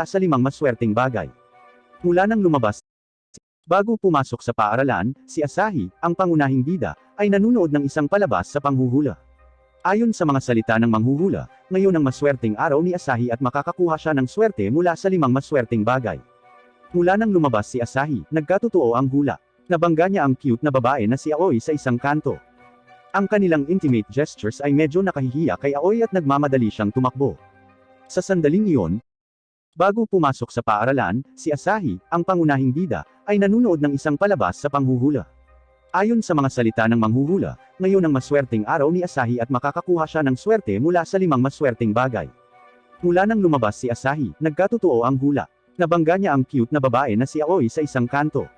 sa 5 maswerteng bagay. Mula nang lumabas, bago pumasok sa paaralan, si Asahi, ang pangunahing bida, ay nanunood ng isang palabas sa panghuhula. Ayon sa mga salita ng manghuhula, ngayon ang maswerteng araw ni Asahi at makakakuha siya ng swerte mula sa 5 maswerteng bagay. Mula nang lumabas si Asahi, nagkatotoo ang hula. Nabangga niya ang cute na babae na si Aoi sa isang kanto. Ang kanilang intimate gestures ay medyo nakahihiya kay Aoi at nagmamadali siyang tumakbo. Sa sandaling iyon, bago pumasok sa paaralan, si Asahi, ang pangunahing bida, ay nanunood ng isang palabas sa panghuhula. Ayon sa mga salita ng manghuhula, ngayon ang maswerteng araw ni Asahi at makakakuha siya ng swerte mula sa 5 maswerteng bagay. Mula nang lumabas si Asahi, nagkatotoo ang hula. Nabangga niya ang cute na babae na si Aoi sa isang kanto.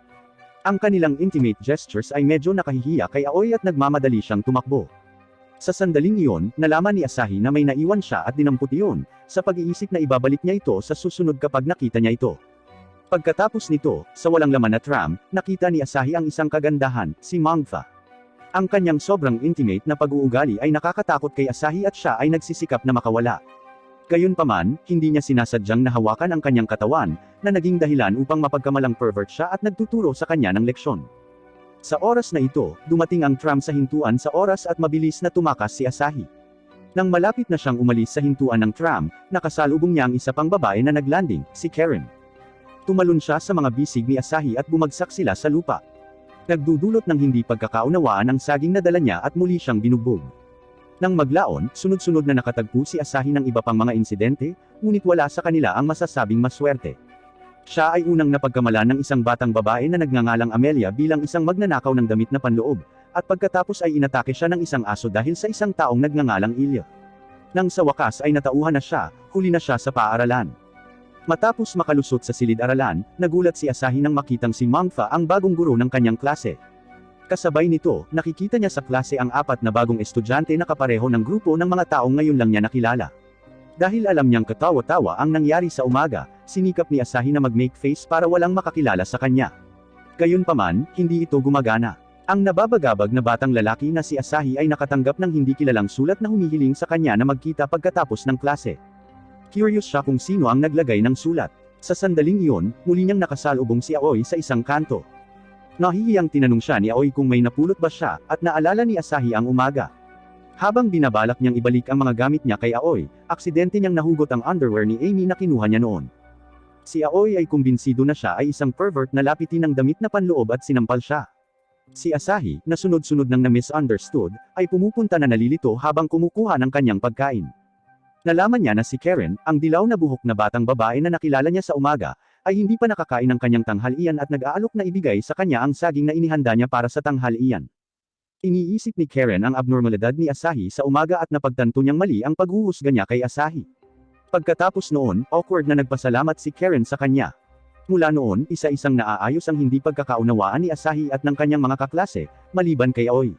Ang kanilang intimate gestures ay medyo nakahihiya kay Aoi at nagmamadali siyang tumakbo. Sa sandaling iyon, nalaman ni Asahi na may naiwan siya at dinampot iyon, sa pag-iisip na ibabalik niya ito sa susunod kapag nakita niya ito. Pagkatapos nito, sa walang laman na tram, nakita ni Asahi ang isang kagandahan, si Mangfa. Ang kanyang sobrang intimate na pag-uugali ay nakakatakot kay Asahi at siya ay nagsisikap na makawala. Gayunpaman, hindi niya sinasadyang nahawakan ang kanyang katawan, na naging dahilan upang mapagkamalang pervert siya at nagtuturo sa kanya ng leksyon. Sa oras na ito, dumating ang tram sa hintuan sa oras at mabilis na tumakas si Asahi. Nang malapit na siyang umalis sa hintuan ng tram, nakasalubong niya ang isa pang babae na naglanding, si Karen. Tumalon siya sa mga bisig ni Asahi at bumagsak sila sa lupa. Nagdudulot ng hindi pagkakaunawaan ang saging na dala niya at muli siyang binugbog. Nang maglaon, sunod-sunod na nakatagpo si Asahi ng iba pang mga insidente, ngunit wala sa kanila ang masasabing maswerte. Siya ay unang napagkamalan ng isang batang babae na nagngangalang Amelia bilang isang magnanakaw ng damit na panloob, at pagkatapos ay inatake siya ng isang aso dahil sa isang taong nagngangalang Ilya. Nang sa wakas ay natauhan na siya, huli na siya sa paaralan. Matapos makalusot sa silid-aralan, nagulat si Asahi nang makitang si Mangfa ang bagong guro ng kanyang klase. Kasabay nito, nakikita niya sa klase ang 4 na bagong estudyante na kapareho ng grupo ng mga taong ngayon lang niya nakilala. Dahil alam niyang katawa-tawa ang nangyari sa umaga, sinikap ni Asahi na mag-make face para walang makakilala sa kanya. Gayunpaman, hindi ito gumagana. Ang nababagabag na batang lalaki na si Asahi ay nakatanggap ng hindi kilalang sulat na humihiling sa kanya na magkita pagkatapos ng klase. Curious siya kung sino ang naglagay ng sulat. Sa sandaling iyon, muli niyang nakasalubong si Aoi sa isang kanto. Nahihiyang tinanong siya ni Aoi kung may napulot ba siya, at naalala ni Asahi ang umaga. Habang binabalak niyang ibalik ang mga gamit niya kay Aoi, aksidente niyang nahugot ang underwear ni Amy na kinuha niya noon. Si Aoi ay kumbinsido na siya ay isang pervert na lapitin ng damit na panloob at sinampal siya. Si Asahi, na sunod-sunod nang na-misunderstood, ay pumupunta na nalilito habang kumukuha ng kanyang pagkain. Nalaman niya na si Karen, ang dilaw na buhok na batang babae na nakilala niya sa umaga, ay hindi pa nakakain ng kanyang tanghalian at nag-aalok na ibigay sa kanya ang saging na inihanda niya para sa tanghalian. Iniisip ni Karen ang abnormalidad ni Asahi sa umaga at napagtanto niyang mali ang paghuhusga niya kay Asahi. Pagkatapos noon, awkward na nagpasalamat si Karen sa kanya. Mula noon, isa-isang naaayos ang hindi pagkakaunawaan ni Asahi at ng kanyang mga kaklase, maliban kay Aoi.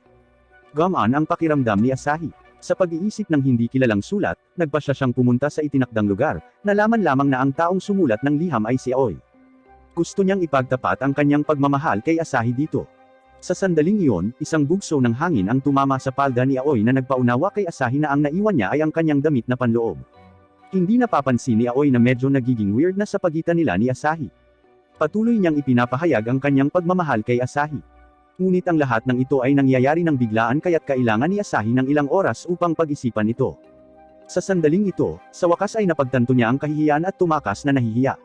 Gumaan ang pakiramdam ni Asahi. Sa pag-iisip ng hindi kilalang sulat, nagpasya siyang pumunta sa itinakdang lugar, nalaman lamang na ang taong sumulat ng liham ay si Aoi. Gusto niyang ipagtapat ang kanyang pagmamahal kay Asahi dito. Sa sandaling iyon, isang bugso ng hangin ang tumama sa palda ni Aoi na nagpaunawa kay Asahi na ang naiwan niya ay ang kanyang damit na panloob. Hindi napapansin ni Aoi na medyo nagiging weird na sa pagitan nila ni Asahi. Patuloy niyang ipinapahayag ang kanyang pagmamahal kay Asahi. Ngunit ang lahat ng ito ay nangyayari ng biglaan kaya't kailangan ni Asahi ng ilang oras upang pag-isipan ito. Sa sandaling ito, sa wakas ay napagtanto niya ang kahihiyan at tumakas na nahihiya.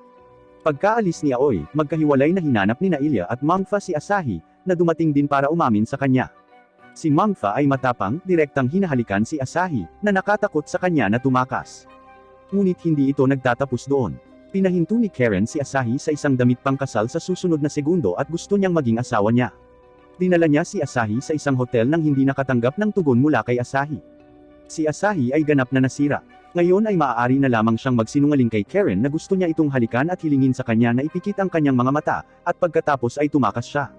Pagkaalis ni Aoi, magkahiwalay na hinanap ni Ilya at Mangfa si Asahi, na dumating din para umamin sa kanya. Si Mangfa ay matapang, direktang hinahalikan si Asahi, na nakatakot sa kanya na tumakas. Ngunit hindi ito nagtatapos doon. Pinahinto ni Karen si Asahi sa isang damit pangkasal sa susunod na segundo at gusto niyang maging asawa niya. Dinala niya si Asahi sa isang hotel nang hindi nakatanggap ng tugon mula kay Asahi. Si Asahi ay ganap na nasira. Ngayon ay maaari na lamang siyang magsinungaling kay Karen na gusto niya itong halikan at hilingin sa kanya na ipikit ang kanyang mga mata, at pagkatapos ay tumakas siya.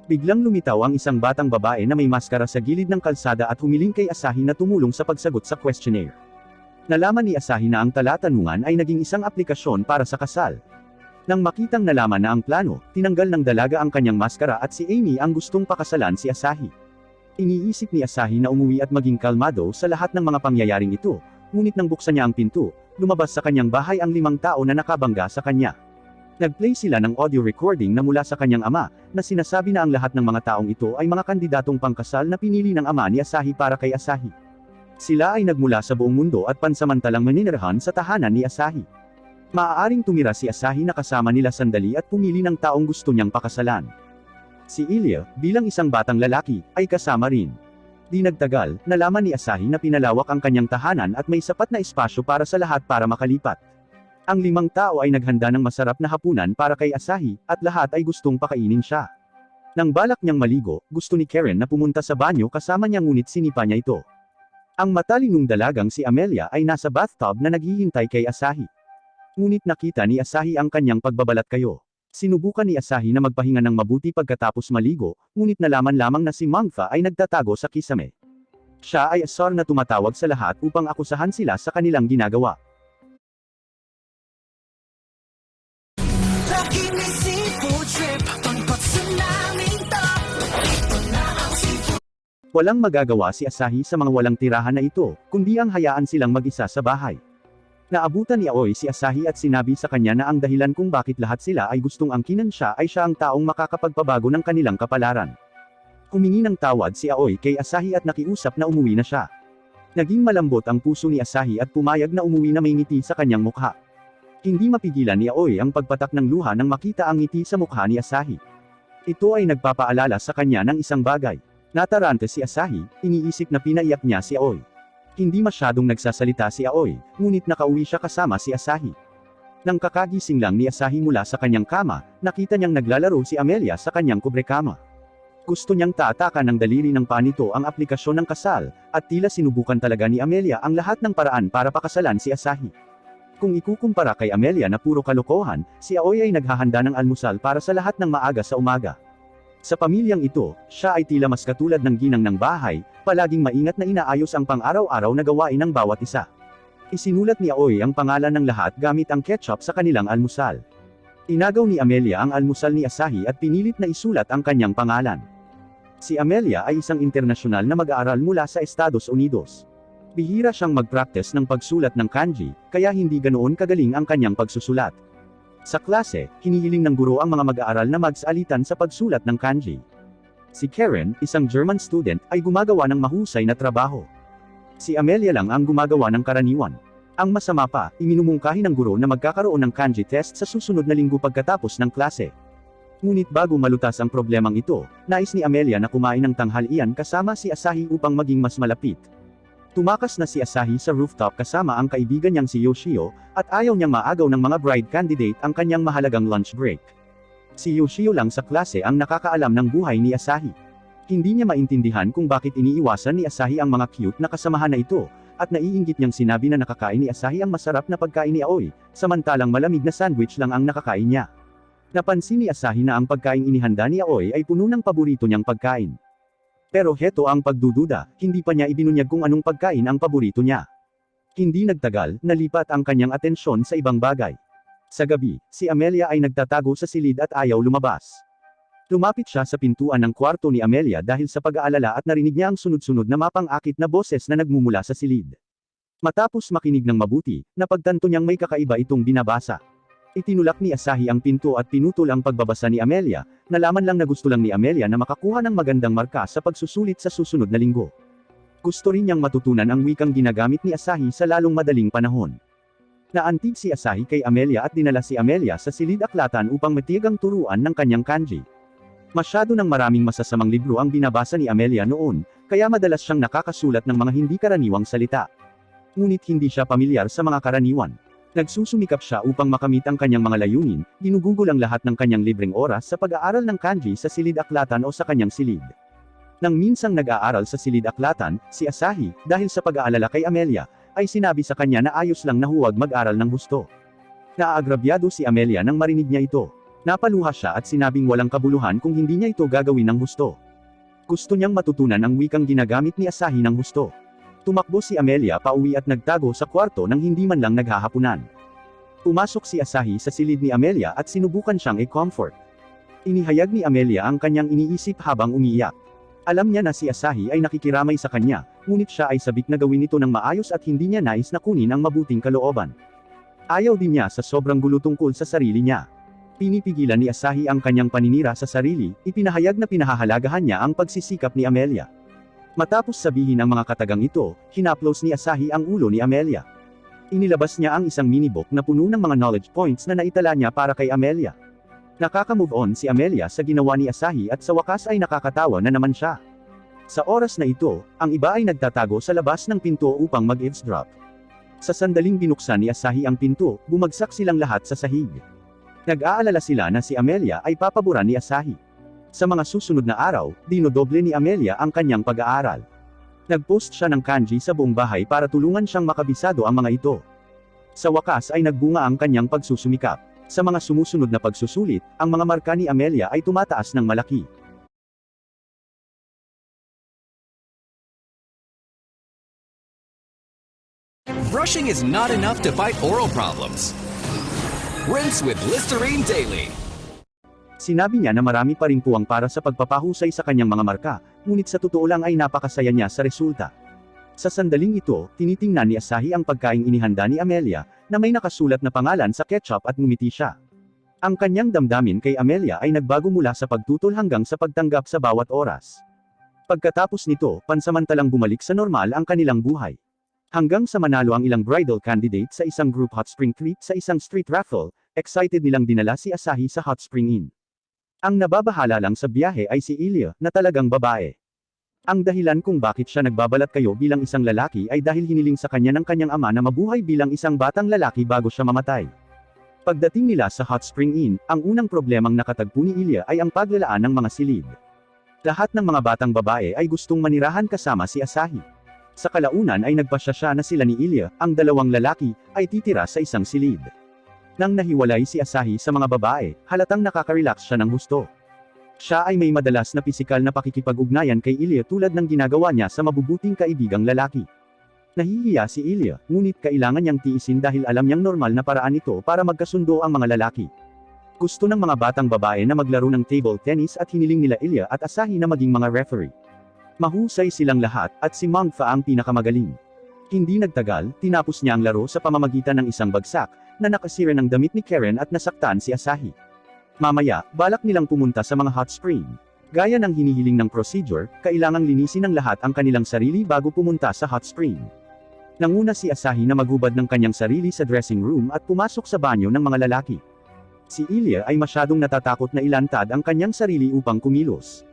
Biglang lumitaw ang isang batang babae na may maskara sa gilid ng kalsada at humiling kay Asahi na tumulong sa pagsagot sa questionnaire. Nalaman ni Asahi na ang talatanungan ay naging isang aplikasyon para sa kasal. Nang makitang nalaman na ang plano, tinanggal ng dalaga ang kanyang maskara at si Amy ang gustong pakasalan si Asahi. Iniisip ni Asahi na umuwi at maging kalmado sa lahat ng mga pangyayaring ito, Ngunit nang buksan niya ang pinto, lumabas sa kanyang bahay ang 5 tao na nakabangga sa kanya. Nag-play sila ng audio recording na mula sa kanyang ama, na sinasabi na ang lahat ng mga taong ito ay mga kandidatong pangkasal na pinili ng ama ni Asahi para kay Asahi. Sila ay nagmula sa buong mundo at pansamantalang maninirahan sa tahanan ni Asahi. Maaaring tumira si Asahi na kasama nila sandali at pumili ng taong gusto niyang pakasalan. Si Ilya, bilang isang batang lalaki, ay kasama rin. Di nagtagal, nalaman ni Asahi na pinalawak ang kanyang tahanan at may sapat na espasyo para sa lahat para makalipat. Ang 5 tao ay naghanda ng masarap na hapunan para kay Asahi, at lahat ay gustong pakainin siya. Nang balak niyang maligo, gusto ni Karen na pumunta sa banyo kasama niya ngunit sinipa niya ito. Ang matalinong dalagang si Amelia ay nasa bathtub na naghihintay kay Asahi. Ngunit nakita ni Asahi ang kanyang pagbabalat kayo. Sinubukan ni Asahi na magpahinga ng mabuti pagkatapos maligo, ngunit nalaman lamang na si Mangfa ay nagtatago sa kisame. Siya ay asar na tumatawag sa lahat upang akusahan sila sa kanilang ginagawa. Walang magagawa si Asahi sa mga walang tirahan na ito, kundi ang hayaan silang mag-isa sa bahay. Naabutan ni Aoi si Asahi at sinabi sa kanya na ang dahilan kung bakit lahat sila ay gustong angkinan siya ay siya ang taong makakapagpabago ng kanilang kapalaran. Humingi ng tawad si Aoi kay Asahi at nakiusap na umuwi na siya. Naging malambot ang puso ni Asahi at pumayag na umuwi na may ngiti sa kanyang mukha. Hindi mapigilan ni Aoi ang pagpatak ng luha nang makita ang ngiti sa mukha ni Asahi. Ito ay nagpapaalala sa kanya ng isang bagay. Natarante si Asahi, iniisip na pinaiyak niya si Aoi. Hindi masyadong nagsasalita si Aoi, ngunit nakauwi siya kasama si Asahi. Nang kakagising lang ni Asahi mula sa kanyang kama, nakita niyang naglalaro si Amelia sa kanyang kubrekama. Gusto niyang taatakan ng daliri ng paa nito ang aplikasyon ng kasal, at tila sinubukan talaga ni Amelia ang lahat ng paraan para pakasalan si Asahi. Kung ikukumpara kay Amelia na puro kalokohan, si Aoi ay naghahanda ng almusal para sa lahat ng maaga sa umaga. Sa pamilyang ito, siya ay tila mas katulad ng ginang ng bahay, palaging maingat na inaayos ang pang-araw-araw na gawain ng bawat isa. Isinulat ni Aoi ang pangalan ng lahat gamit ang ketchup sa kanilang almusal. Inagaw ni Amelia ang almusal ni Asahi at pinilit na isulat ang kanyang pangalan. Si Amelia ay isang internasyonal na mag-aaral mula sa Estados Unidos. Bihira siyang mag-practice ng pagsulat ng kanji, kaya hindi ganoon kagaling ang kanyang pagsusulat. Sa klase, hinihiling ng guro ang mga mag-aaral na magsaalitan sa pagsulat ng kanji. Si Karen, isang German student, ay gumagawa ng mahusay na trabaho. Si Amelia lang ang gumagawa ng karaniwan. Ang masama pa, iminumungkahi ng guro na magkakaroon ng kanji test sa susunod na linggo pagkatapos ng klase. Ngunit bago malutas ang problemang ito, nais ni Amelia na kumain ng tanghalian kasama si Asahi upang maging mas malapit. Tumakas na si Asahi sa rooftop kasama ang kaibigan niyang si Yoshio, at ayaw niyang maagaw ng mga bride candidate ang kanyang mahalagang lunch break. Si Yoshio lang sa klase ang nakakaalam ng buhay ni Asahi. Hindi niya maintindihan kung bakit iniiwasan ni Asahi ang mga cute na kasamahan na ito, at naiinggit niyang sinabi na nakakain ni Asahi ang masarap na pagkain ni Aoi, samantalang malamig na sandwich lang ang nakakain niya. Napansin ni Asahi na ang pagkain inihanda ni Aoi ay puno ng paborito niyang pagkain. Pero heto ang pagdududa, hindi pa niya ibinunyag kung anong pagkain ang paborito niya. Hindi nagtagal, nalipat ang kanyang atensyon sa ibang bagay. Sa gabi, si Amelia ay nagtatago sa silid at ayaw lumabas. Lumapit siya sa pintuan ng kwarto ni Amelia dahil sa pag-aalala at narinig niya ang sunod-sunod na mapang-akit na boses na nagmumula sa silid. Matapos makinig ng mabuti, napagtanto niyang may kakaiba itong binabasa. Itinulak ni Asahi ang pinto at pinutol ang pagbabasa ni Amelia, nalaman lang na gusto lang ni Amelia na makakuha ng magandang marka sa pagsusulit sa susunod na linggo. Gusto rin niyang matutunan ang wikang ginagamit ni Asahi sa lalong madaling panahon. Naantig si Asahi kay Amelia at dinala si Amelia sa silid-aklatan upang matiyagang turuan ng kanyang kanji. Masyado ng maraming masasamang libro ang binabasa ni Amelia noon, kaya madalas siyang nakakasulat ng mga hindi karaniwang salita. Ngunit hindi siya pamilyar sa mga karaniwan. Nagsusumikap siya upang makamit ang kanyang mga layunin, ginugugol ang lahat ng kanyang libreng oras sa pag-aaral ng kanji sa silid-aklatan o sa kanyang silid. Nang minsang nag-aaral sa silid-aklatan, si Asahi, dahil sa pag-aalala kay Amelia, ay sinabi sa kanya na ayos lang na huwag mag-aral ng husto. Naaagrabyado si Amelia nang marinig niya ito. Napaluha siya at sinabing walang kabuluhan kung hindi niya ito gagawin ng husto. Gusto niyang matutunan ang wikang ginagamit ni Asahi ng husto. Tumakbo si Amelia pauwi at nagtago sa kwarto nang hindi man lang naghahapunan. Pumasok si Asahi sa silid ni Amelia at sinubukan siyang i-comfort. Inihayag ni Amelia ang kanyang iniisip habang umiiyak. Alam niya na si Asahi ay nakikiramay sa kanya, ngunit siya ay sabik na gawin ito ng maayos at hindi niya nais na kunin ang mabuting kalooban. Ayaw din niya sa sobrang gulo tungkol sa sarili niya. Pinipigilan ni Asahi ang kanyang paninira sa sarili, ipinahayag na pinahahalagahan niya ang pagsisikap ni Amelia. Matapos sabihin ang mga katagang ito, hinaplos ni Asahi ang ulo ni Amelia. Inilabas niya ang isang mini-book na puno ng mga knowledge points na naitala niya para kay Amelia. Nakaka-move on si Amelia sa ginawa ni Asahi at sa wakas ay nakakatawa na naman siya. Sa oras na ito, ang iba ay nagtatago sa labas ng pinto upang mag-eavesdrop. Sa sandaling binuksan ni Asahi ang pinto, bumagsak silang lahat sa sahig. Nag-aalala sila na si Amelia ay papaboran ni Asahi. Sa mga susunod na araw, dinodoble ni Amelia ang kanyang pag-aaral. Nag-post siya ng kanji sa buong bahay para tulungan siyang makabisado ang mga ito. Sa wakas ay nagbunga ang kanyang pagsusumikap. Sa mga sumusunod na pagsusulit, ang mga marka ni Amelia ay tumataas ng malaki. Brushing is not enough to fight oral problems. Rinse with Listerine Daily. Sinabi niya na marami pa ring puwang para sa pagpapahusay sa kanyang mga marka, ngunit sa totoo lang ay napakasaya niya sa resulta. Sa sandaling ito, tinitingnan ni Asahi ang pagkaing inihanda ni Amelia, na may nakasulat na pangalan sa ketchup at ngumiti siya. Ang kanyang damdamin kay Amelia ay nagbago mula sa pagtutol hanggang sa pagtanggap sa bawat oras. Pagkatapos nito, pansamantalang bumalik sa normal ang kanilang buhay. Hanggang sa manalo ang ilang bridal candidate sa isang group hot spring trip sa isang street raffle, excited nilang dinala si Asahi sa hot spring inn. Ang nababahala lang sa biyahe ay si Ilya, na talagang babae. Ang dahilan kung bakit siya nagbabalat kayo bilang isang lalaki ay dahil hiniling sa kanya ng kanyang ama na mabuhay bilang isang batang lalaki bago siya mamatay. Pagdating nila sa hot spring inn, ang unang problemang nakatagpo ni Ilya ay ang paglalaan ng mga silid. Lahat ng mga batang babae ay gustong manirahan kasama si Asahi. Sa kalaunan ay nagpasya siya na sila ni Ilya, ang dalawang lalaki, ay titira sa isang silid. Nang nahiwalay si Asahi sa mga babae, halatang nakaka-relax siya ng husto. Siya ay may madalas na pisikal na pakikipag-ugnayan kay Ilya tulad ng ginagawa niya sa mabubuting kaibigang lalaki. Nahihiya si Ilya, ngunit kailangan niyang tiisin dahil alam niyang normal na paraan ito para magkasundo ang mga lalaki. Gusto ng mga batang babae na maglaro ng table tennis at hiniling nila Ilya at Asahi na maging mga referee. Mahusay silang lahat, at si Mangfa ang pinakamagaling. Hindi nagtagal, tinapos niya ang laro sa pamamagitan ng isang bagsak, na nakasira ng damit ni Karen at nasaktan si Asahi. Mamaya, balak nilang pumunta sa mga hot spring. Gaya ng hinihiling ng procedure, kailangang linisin ng lahat ang kanilang sarili bago pumunta sa hot spring. Nanguna si Asahi na maghubad ng kanyang sarili sa dressing room at pumasok sa banyo ng mga lalaki. Si Ilya ay masyadong natatakot na ilantad ang kanyang sarili upang kumilos.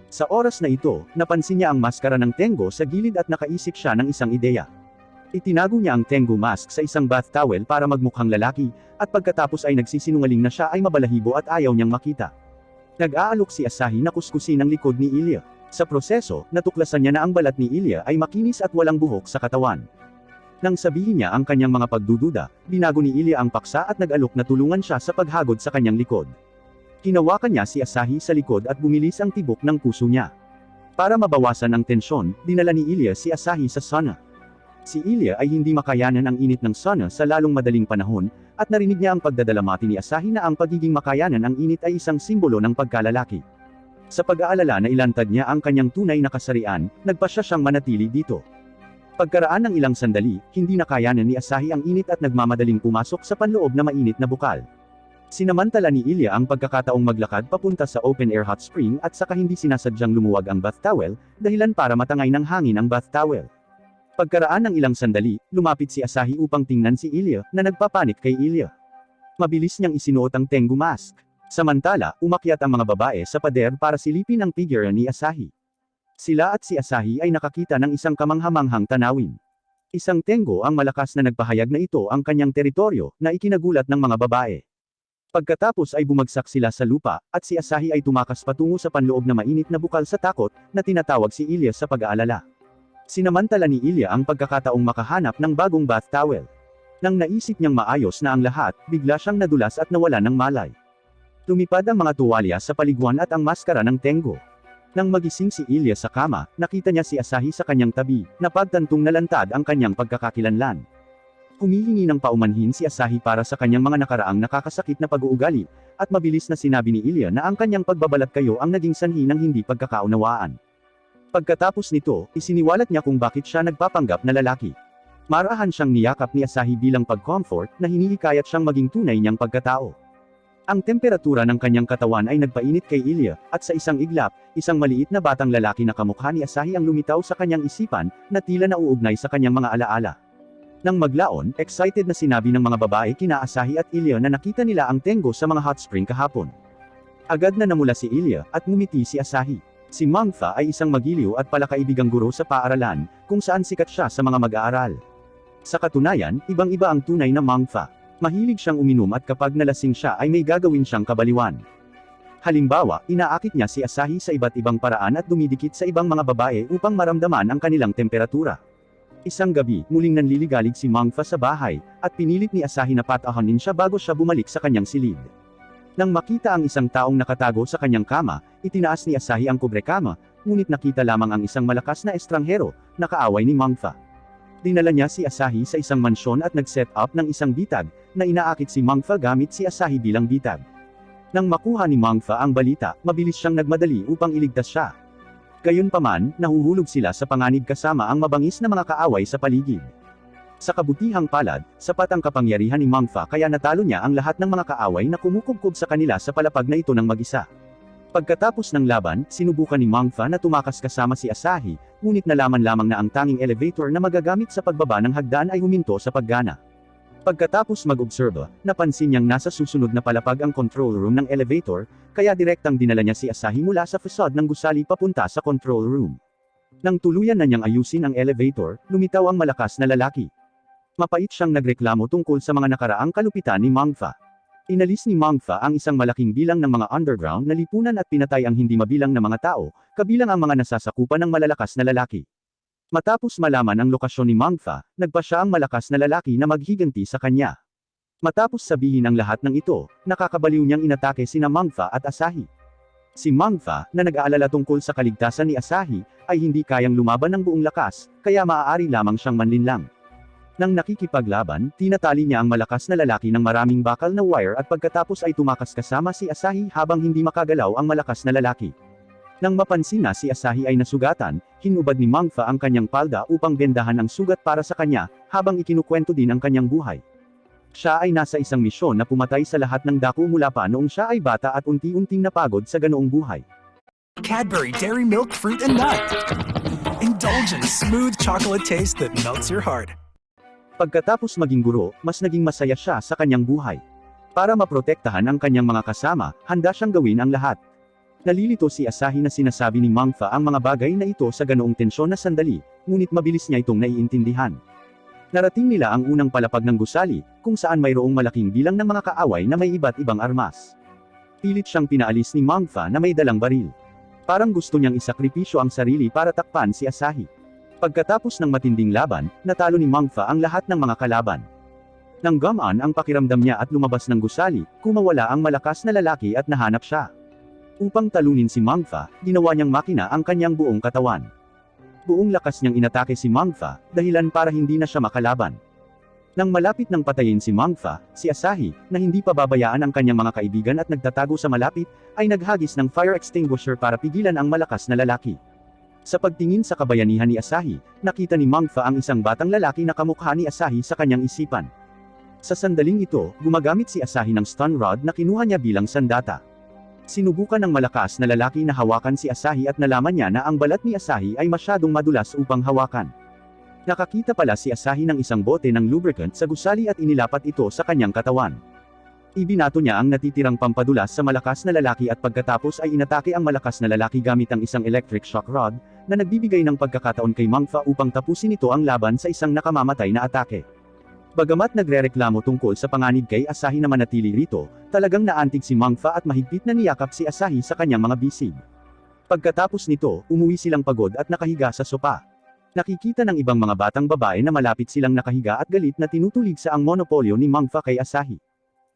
Sa oras na ito, napansin niya ang maskara ng Tengo sa gilid at nakaisip siya ng isang ideya. Itinago niya ang Tengo mask sa isang bath towel para magmukhang lalaki, at pagkatapos ay nagsisinungaling na siya ay mabalahibo at ayaw niyang makita. Nag-aalok si Asahi na kuskusin ang likod ni Ilya. Sa proseso, natuklasan niya na ang balat ni Ilya ay makinis at walang buhok sa katawan. Nang sabihin niya ang kanyang mga pagdududa, binago ni Ilya ang paksa at nag-alok na tulungan siya sa paghagod sa kanyang likod. Hinawakan niya si Asahi sa likod at bumilis ang tibok ng puso niya. Para mabawasan ang tensyon, dinala ni Ilya si Asahi sa sauna. Si Ilya ay hindi makayanan ang init ng sauna sa lalong madaling panahon, at narinig niya ang pagdadalamati ni Asahi na ang pagiging makayanan ang init ay isang simbolo ng pagkalalaki. Sa pag-aalala na ilantad niya ang kanyang tunay na kasarian, nagpasya siyang manatili dito. Pagkaraan ng ilang sandali, hindi nakayanan ni Asahi ang init at nagmamadaling pumasok sa panloob na mainit na bukal. Sinamantala ni Ilya ang pagkakataong maglakad papunta sa open-air hot spring at saka hindi sinasadyang lumuwag ang bath towel, dahilan para matangay ng hangin ang bath towel. Pagkaraan ng ilang sandali, lumapit si Asahi upang tingnan si Ilya, na nagpapanik kay Ilya. Mabilis niyang isinuot ang Tengu mask. Samantala, umakyat ang mga babae sa pader para silipin ang figure ni Asahi. Sila at si Asahi ay nakakita ng isang kamanghamanghang tanawin. Isang Tengu ang malakas na nagpahayag na ito ang kanyang teritoryo, na ikinagulat ng mga babae. Pagkatapos ay bumagsak sila sa lupa, at si Asahi ay tumakas patungo sa panloob na mainit na bukal sa takot, na tinatawag si Ilya sa pag-aalala. Sinamantala ni Ilya ang pagkakataong makahanap ng bagong bath towel. Nang naisip niyang maayos na ang lahat, bigla siyang nadulas at nawala ng malay. Lumipad ang mga tuwalya sa paliguan at ang maskara ng Tengo. Nang magising si Ilya sa kama, nakita niya si Asahi sa kanyang tabi, na pagtantong nalantad ang kanyang pagkakakilanlan. Humihingi ng paumanhin si Asahi para sa kanyang mga nakaraang nakakasakit na pag-uugali, at mabilis na sinabi ni Ilya na ang kanyang pagbabalat kayo ang naging sanhi ng hindi pagkakaunawaan. Pagkatapos nito, isiniwalat niya kung bakit siya nagpapanggap na lalaki. Marahan siyang niyakap ni Asahi bilang pag-comfort na hinihikayat siyang maging tunay niyang pagkatao. Ang temperatura ng kanyang katawan ay nagpainit kay Ilya, at sa isang iglap, isang maliit na batang lalaki na kamukha ni Asahi ang lumitaw sa kanyang isipan, na tila nauugnay sa kanyang mga alaala. Nang maglaon, excited na sinabi ng mga babae kina Asahi at Ilya na nakita nila ang Tengo sa mga hot spring kahapon. Agad na namula si Ilya, at ngumiti si Asahi. Si Mangfa ay isang magiliw at palakaibigang guro sa paaralan, kung saan sikat siya sa mga mag-aaral. Sa katunayan, ibang-iba ang tunay na Mangfa. Mahilig siyang uminom at kapag nalasing siya ay may gagawin siyang kabaliwan. Halimbawa, inaakit niya si Asahi sa iba't ibang paraan at dumidikit sa ibang mga babae upang maramdaman ang kanilang temperatura. Isang gabi, muling nanliligalig si Mangfa sa bahay, at pinilit ni Asahi na patahanin siya bago siya bumalik sa kanyang silid. Nang makita ang isang taong nakatago sa kanyang kama, itinaas ni Asahi ang kubrekama, ngunit nakita lamang ang isang malakas na estranghero, na kaaway ni Mangfa. Dinala niya si Asahi sa isang mansyon at nag-set up ng isang bitag, na inaakit si Mangfa gamit si Asahi bilang bitag. Nang makuha ni Mangfa ang balita, mabilis siyang nagmadali upang iligtas siya. Gayunpaman, nahuhulog sila sa panganib kasama ang mabangis na mga kaaway sa paligid. Sa kabutihang palad, sapat ang kapangyarihan ni Mangfa kaya natalo niya ang lahat ng mga kaaway na kumukubkob sa kanila sa palapag na ito ng mag-isa. Pagkatapos ng laban, sinubukan ni Mangfa na tumakas kasama si Asahi, ngunit nalaman lamang na ang tanging elevator na magagamit sa pagbaba ng hagdan ay huminto sa paggana. Pagkatapos mag-obserba, napansin niyang nasa susunod na palapag ang control room ng elevator, kaya direktang dinala niya si Asahi mula sa facade ng gusali papunta sa control room. Nang tuluyan na niyang ayusin ang elevator, lumitaw ang malakas na lalaki. Mapait siyang nagreklamo tungkol sa mga nakaraang kalupitan ni Mangfa. Inalis ni Mangfa ang isang malaking bilang ng mga underground na lipunan at pinatay ang hindi mabilang na mga tao, kabilang ang mga nasasakupan ng malalakas na lalaki. Matapos malaman ang lokasyon ni Mangfa, nagpa siya ang malakas na lalaki na maghiganti sa kanya. Matapos sabihin ang lahat ng ito, nakakabaliw niyang inatake sina Mangfa at Asahi. Si Mangfa, na nag-aalala tungkol sa kaligtasan ni Asahi, ay hindi kayang lumaban ng buong lakas, kaya maaari lamang siyang manlinlang. Nang nakikipaglaban, tinatali niya ang malakas na lalaki ng maraming bakal na wire at pagkatapos ay tumakas kasama si Asahi habang hindi makagalaw ang malakas na lalaki. Nang mapansin na si Asahi ay nasugatan, hinubad ni Mangfa ang kanyang palda upang bendahan ang sugat para sa kanya, habang ikinukwento din ang kanyang buhay. Siya ay nasa isang misyon na pumatay sa lahat ng dako mula pa noong siya ay bata at unti-unting napagod sa ganoong buhay. Cadbury Dairy Milk Fruit and Nut. Indulgent, smooth chocolate taste that melts your heart. Pagkatapos maging guro, mas naging masaya siya sa kanyang buhay. Para maprotektahan ang kanyang mga kasama, handa siyang gawin ang lahat. Nalilito si Asahi na sinasabi ni Mangfa ang mga bagay na ito sa ganoong tensyon na sandali, ngunit mabilis niya itong naiintindihan. Narating nila ang unang palapag ng gusali, kung saan mayroong malaking bilang ng mga kaaway na may iba't ibang armas. Pilit siyang pinaalis ni Mangfa na may dalang baril. Parang gusto niyang isakripisyo ang sarili para takpan si Asahi. Pagkatapos ng matinding laban, natalo ni Mangfa ang lahat ng mga kalaban. Nang gumaan ang pakiramdam niya at lumabas ng gusali, kumawala ang malakas na lalaki at nahanap siya. Upang talunin si Mangfa, ginawa niyang makina ang kanyang buong katawan. Buong lakas niyang inatake si Mangfa, dahilan para hindi na siya makalaban. Nang malapit ng patayin si Mangfa, si Asahi, na hindi pa babayaan ang kanyang mga kaibigan at nagtatago sa malapit, ay naghagis ng fire extinguisher para pigilan ang malakas na lalaki. Sa pagtingin sa kabayanihan ni Asahi, nakita ni Mangfa ang isang batang lalaki na kamukha ni Asahi sa kanyang isipan. Sa sandaling ito, gumagamit si Asahi ng stun rod na kinuha niya bilang sandata. Sinubukan ng malakas na lalaki na hawakan si Asahi at nalaman niya na ang balat ni Asahi ay masyadong madulas upang hawakan. Nakakita pala si Asahi ng isang bote ng lubricant sa gusali at inilapat ito sa kanyang katawan. Ibinato niya ang natitirang pampadulas sa malakas na lalaki at pagkatapos ay inatake ang malakas na lalaki gamit ang isang electric shock rod, na nagbibigay ng pagkakataon kay Mangfa upang tapusin ito ang laban sa isang nakamamatay na atake. Bagamat nagrereklamo tungkol sa panganib kay Asahi na manatili rito, talagang naantig si Mangfa at mahigpit na niyakap si Asahi sa kanyang mga bisig. Pagkatapos nito, umuwi silang pagod at nakahiga sa sopa. Nakikita ng ibang mga batang babae na malapit silang nakahiga at galit na tinutulig sa ang monopolyo ni Mangfa kay Asahi.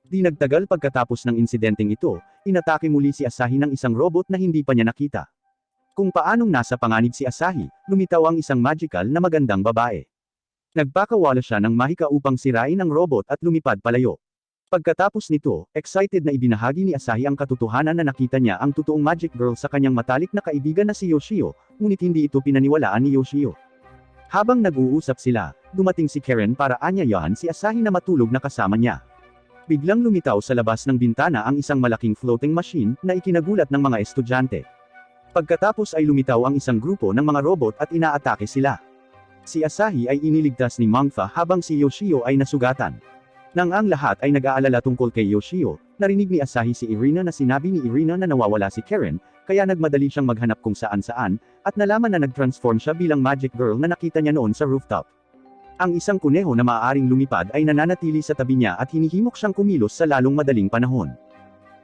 Di nagtagal pagkatapos ng insidenteng ito, inatake muli si Asahi ng isang robot na hindi pa niya nakita. Kung paanong nasa panganib si Asahi, lumitaw ang isang magical na magandang babae. Nagpakawala siya ng mahika upang sirain ang robot at lumipad palayo. Pagkatapos nito, excited na ibinahagi ni Asahi ang katotohanan na nakita niya ang totoong Magic Girl sa kanyang matalik na kaibigan na si Yoshio, ngunit hindi ito pinaniwalaan ni Yoshio. Habang nag-uusap sila, dumating si Karen para anyayahan si Asahi na matulog na kasama niya. Biglang lumitaw sa labas ng bintana ang isang malaking floating machine na ikinagulat ng mga estudyante. Pagkatapos ay lumitaw ang isang grupo ng mga robot at inaatake sila. Si Asahi ay iniligtas ni Mangfa habang si Yoshio ay nasugatan. Nang ang lahat ay nag-aalala tungkol kay Yoshio, narinig ni Asahi si Irina na sinabi ni Irina na nawawala si Karen, kaya nagmadali siyang maghanap kung saan-saan, at nalaman na nag-transform siya bilang Magic Girl na nakita niya noon sa rooftop. Ang isang kuneho na maaaring lumipad ay nananatili sa tabi niya at hinihimok siyang kumilos sa lalong madaling panahon.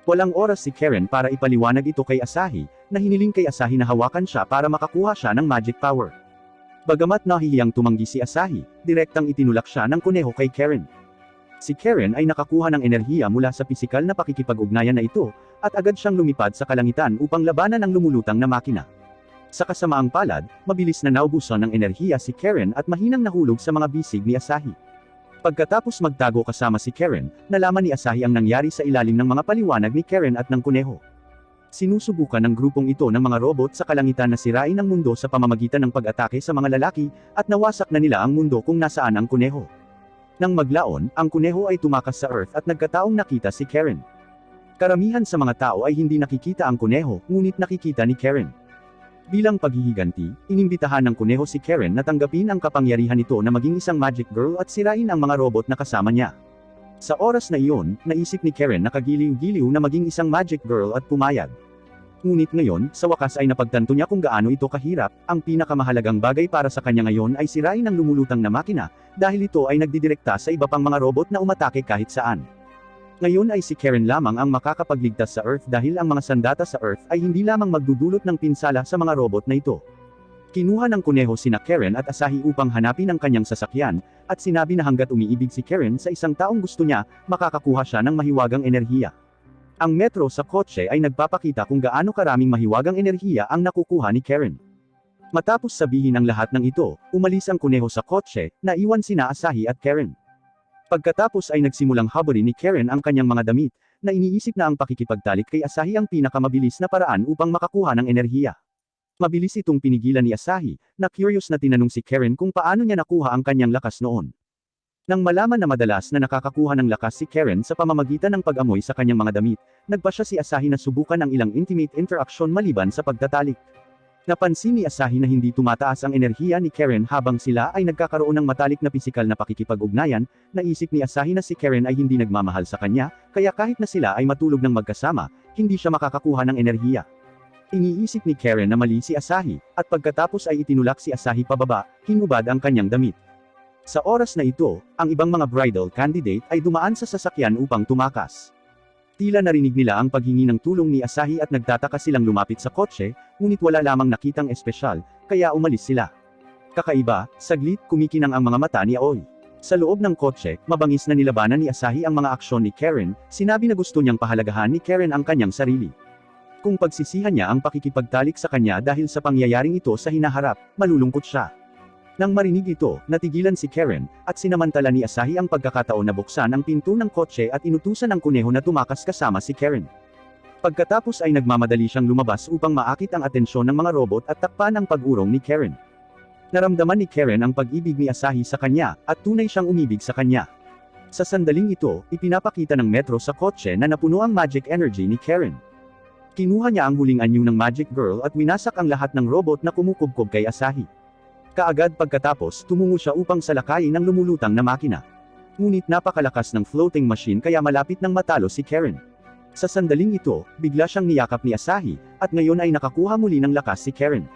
Walang oras si Karen para ipaliwanag ito kay Asahi, na hiniling kay Asahi na hawakan siya para makakuha siya ng magic power. Bagamat nahihiyang tumanggi si Asahi, direktang itinulak siya ng kuneho kay Karen. Si Karen ay nakakuha ng enerhiya mula sa pisikal na pakikipag-ugnayan na ito, at agad siyang lumipad sa kalangitan upang labanan ang lumulutang na makina. Sa kasamaang palad, mabilis na naubusan ng enerhiya si Karen at mahinang nahulog sa mga bisig ni Asahi. Pagkatapos magtago kasama si Karen, nalaman ni Asahi ang nangyari sa ilalim ng mga paliwanag ni Karen at ng kuneho. Sinusubukan ng grupong ito ng mga robot sa kalangitan na sirain ang mundo sa pamamagitan ng pag-atake sa mga lalaki, at nawasak na nila ang mundo kung nasaan ang kuneho. Nang maglaon, ang kuneho ay tumakas sa Earth at nagkataong nakita si Karen. Karamihan sa mga tao ay hindi nakikita ang kuneho, ngunit nakikita ni Karen. Bilang paghihiganti, inimbitahan ng kuneho si Karen na tanggapin ang kapangyarihan nito na maging isang Magic Girl at sirain ang mga robot na kasama niya. Sa oras na iyon, naisip ni Karen na kagiliw-giliw na maging isang Magic Girl at pumayag. Ngunit ngayon, sa wakas ay napagtanto niya kung gaano ito kahirap. Ang pinakamahalagang bagay para sa kanya ngayon ay sirain ang lumulutang na makina, dahil ito ay nagdidirekta sa iba pang mga robot na umatake kahit saan. Ngayon ay si Karen lamang ang makakapagligtas sa Earth dahil ang mga sandata sa Earth ay hindi lamang magdudulot ng pinsala sa mga robot na ito. Kinuha ng kuneho sina Karen at Asahi upang hanapin ang kanyang sasakyan, at sinabi na hanggat umiibig si Karen sa isang taong gusto niya, makakakuha siya ng mahiwagang enerhiya. Ang metro sa kotse ay nagpapakita kung gaano karaming mahiwagang enerhiya ang nakukuha ni Karen. Matapos sabihin ang lahat ng ito, umalis ang kuneho sa kotse, naiwan sina Asahi at Karen. Pagkatapos ay nagsimulang haburin ni Karen ang kanyang mga damit, na iniisip na ang pakikipagtalik kay Asahi ang pinakamabilis na paraan upang makakuha ng enerhiya. Mabilis itong pinigilan ni Asahi, na curious na tinanong si Karen kung paano niya nakuha ang kanyang lakas noon. Nang malaman na madalas na nakakakuha ng lakas si Karen sa pamamagitan ng pag-amoy sa kanyang mga damit, nagpasya si Asahi na subukan ang ilang intimate interaction maliban sa pagtatalik. Napansin ni Asahi na hindi tumataas ang enerhiya ni Karen habang sila ay nagkakaroon ng matalik na pisikal na pakikipag-ugnayan. Naisip ni Asahi na si Karen ay hindi nagmamahal sa kanya, kaya kahit na sila ay matulog ng magkasama, hindi siya makakakuha ng enerhiya. Iniisip ni Karen na mali si Asahi, at pagkatapos ay itinulak si Asahi pababa, hinubad ang kanyang damit. Sa oras na ito, ang ibang mga bridal candidate ay dumaan sa sasakyan upang tumakas. Tila narinig nila ang paghingi ng tulong ni Asahi at nagtataka silang lumapit sa kotse, ngunit wala lamang nakitang espesyal, kaya umalis sila. Kakaiba, saglit kumikinang ang mga mata ni Aoi. Sa loob ng kotse, mabangis na nilabanan ni Asahi ang mga aksyon ni Karen, sinabi na gusto niyang pahalagahan ni Karen ang kanyang sarili. Kung pagsisihan niya ang pakikipagtalik sa kanya dahil sa pangyayaring ito sa hinaharap, malulungkot siya. Nang marinig ito, natigilan si Karen, at sinamantala ni Asahi ang pagkakataon na buksan ang pinto ng kotse at inutusan ang kuneho na tumakas kasama si Karen. Pagkatapos ay nagmamadali siyang lumabas upang maakit ang atensyon ng mga robot at takpan ang pag-urong ni Karen. Naramdaman ni Karen ang pag-ibig ni Asahi sa kanya, at tunay siyang umibig sa kanya. Sa sandaling ito, ipinapakita ng metro sa kotse na napuno ang magic energy ni Karen. Kinuha niya ang huling anyo ng Magic Girl at winasak ang lahat ng robot na kumukubkob kay Asahi. Kaagad pagkatapos, tumungo siya upang salakayin ang lumulutang na makina. Ngunit napakalakas ng floating machine kaya malapit nang matalo si Karen. Sa sandaling ito, bigla siyang niyakap ni Asahi, at ngayon ay nakakuha muli ng lakas si Karen.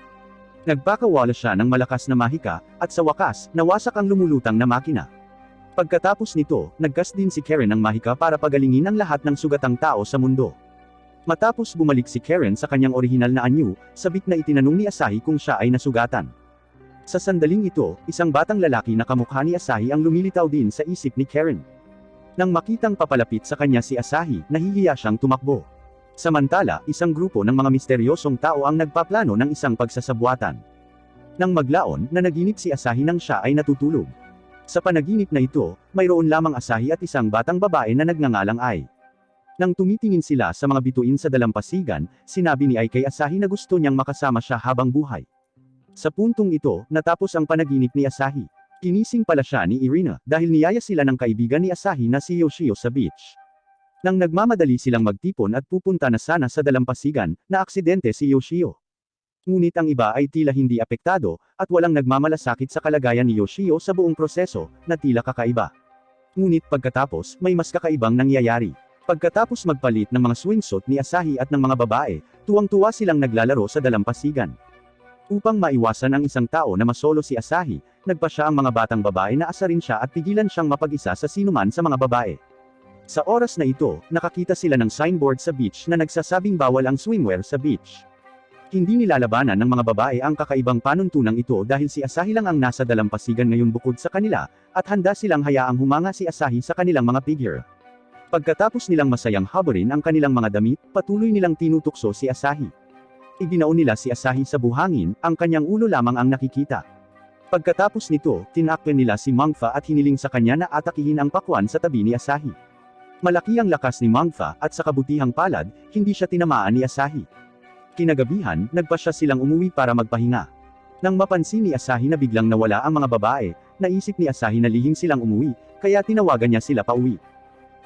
Nagpakawala siya ng malakas na mahika, at sa wakas, nawasak ang lumulutang na makina. Pagkatapos nito, nagkas din si Karen ng mahika para pagalingin ang lahat ng sugatang tao sa mundo. Matapos bumalik si Karen sa kanyang orihinal na anyo, sabik na itinanong ni Asahi kung siya ay nasugatan. Sa sandaling ito, isang batang lalaki na kamukha ni Asahi ang lumilitaw din sa isip ni Karen. Nang makitang papalapit sa kanya si Asahi, nahihiya siyang tumakbo. Samantala, isang grupo ng mga misteryosong tao ang nagpaplano ng isang pagsasabuatan. Nang maglaon, nanaginip si Asahi nang siya ay natutulog. Sa panaginip na ito, mayroon lamang Asahi at isang batang babae na nagngangalang Ai. Nang tumitingin sila sa mga bituin sa dalampasigan, sinabi ni Ai kay Asahi na gusto niyang makasama siya habang buhay. Sa puntong ito, natapos ang panaginip ni Asahi. Kinising pala siya ni Irina, dahil niyaya sila ng kaibigan ni Asahi na si Yoshio sa beach. Nang nagmamadali silang magtipon at pupunta na sana sa dalampasigan, na aksidente si Yoshio. Ngunit ang iba ay tila hindi apektado, at walang nagmamalasakit sa kalagayan ni Yoshio sa buong proseso, na tila kakaiba. Ngunit pagkatapos, may mas kakaibang nangyayari. Pagkatapos magpalit ng mga swimsuit ni Asahi at ng mga babae, tuwang-tuwa silang naglalaro sa dalampasigan. Upang maiwasan ang isang tao na masolo si Asahi, nagpa siya ang mga batang babae na asarin siya at pigilan siyang mapag-isa sa sinuman sa mga babae. Sa oras na ito, nakakita sila ng signboard sa beach na nagsasabing bawal ang swimwear sa beach. Hindi nilalabanan ng mga babae ang kakaibang panuntunang ito dahil si Asahi lang ang nasa dalampasigan ngayon bukod sa kanila, at handa silang hayaang humanga si Asahi sa kanilang mga figure. Pagkatapos nilang masayang haburin ang kanilang mga damit, patuloy nilang tinutukso si Asahi. Ibinaon nila si Asahi sa buhangin, ang kanyang ulo lamang ang nakikita. Pagkatapos nito, tinakpan nila si Mangfa at hiniling sa kanya na atakihin ang pakwan sa tabi ni Asahi. Malaki ang lakas ni Mangfa at sa kabutihang palad, hindi siya tinamaan ni Asahi. Kinagabihan, nagpasya silang umuwi para magpahinga. Nang mapansin ni Asahi na biglang nawala ang mga babae, naisip ni Asahi na lihim silang umuwi, kaya tinawagan niya sila pauwi.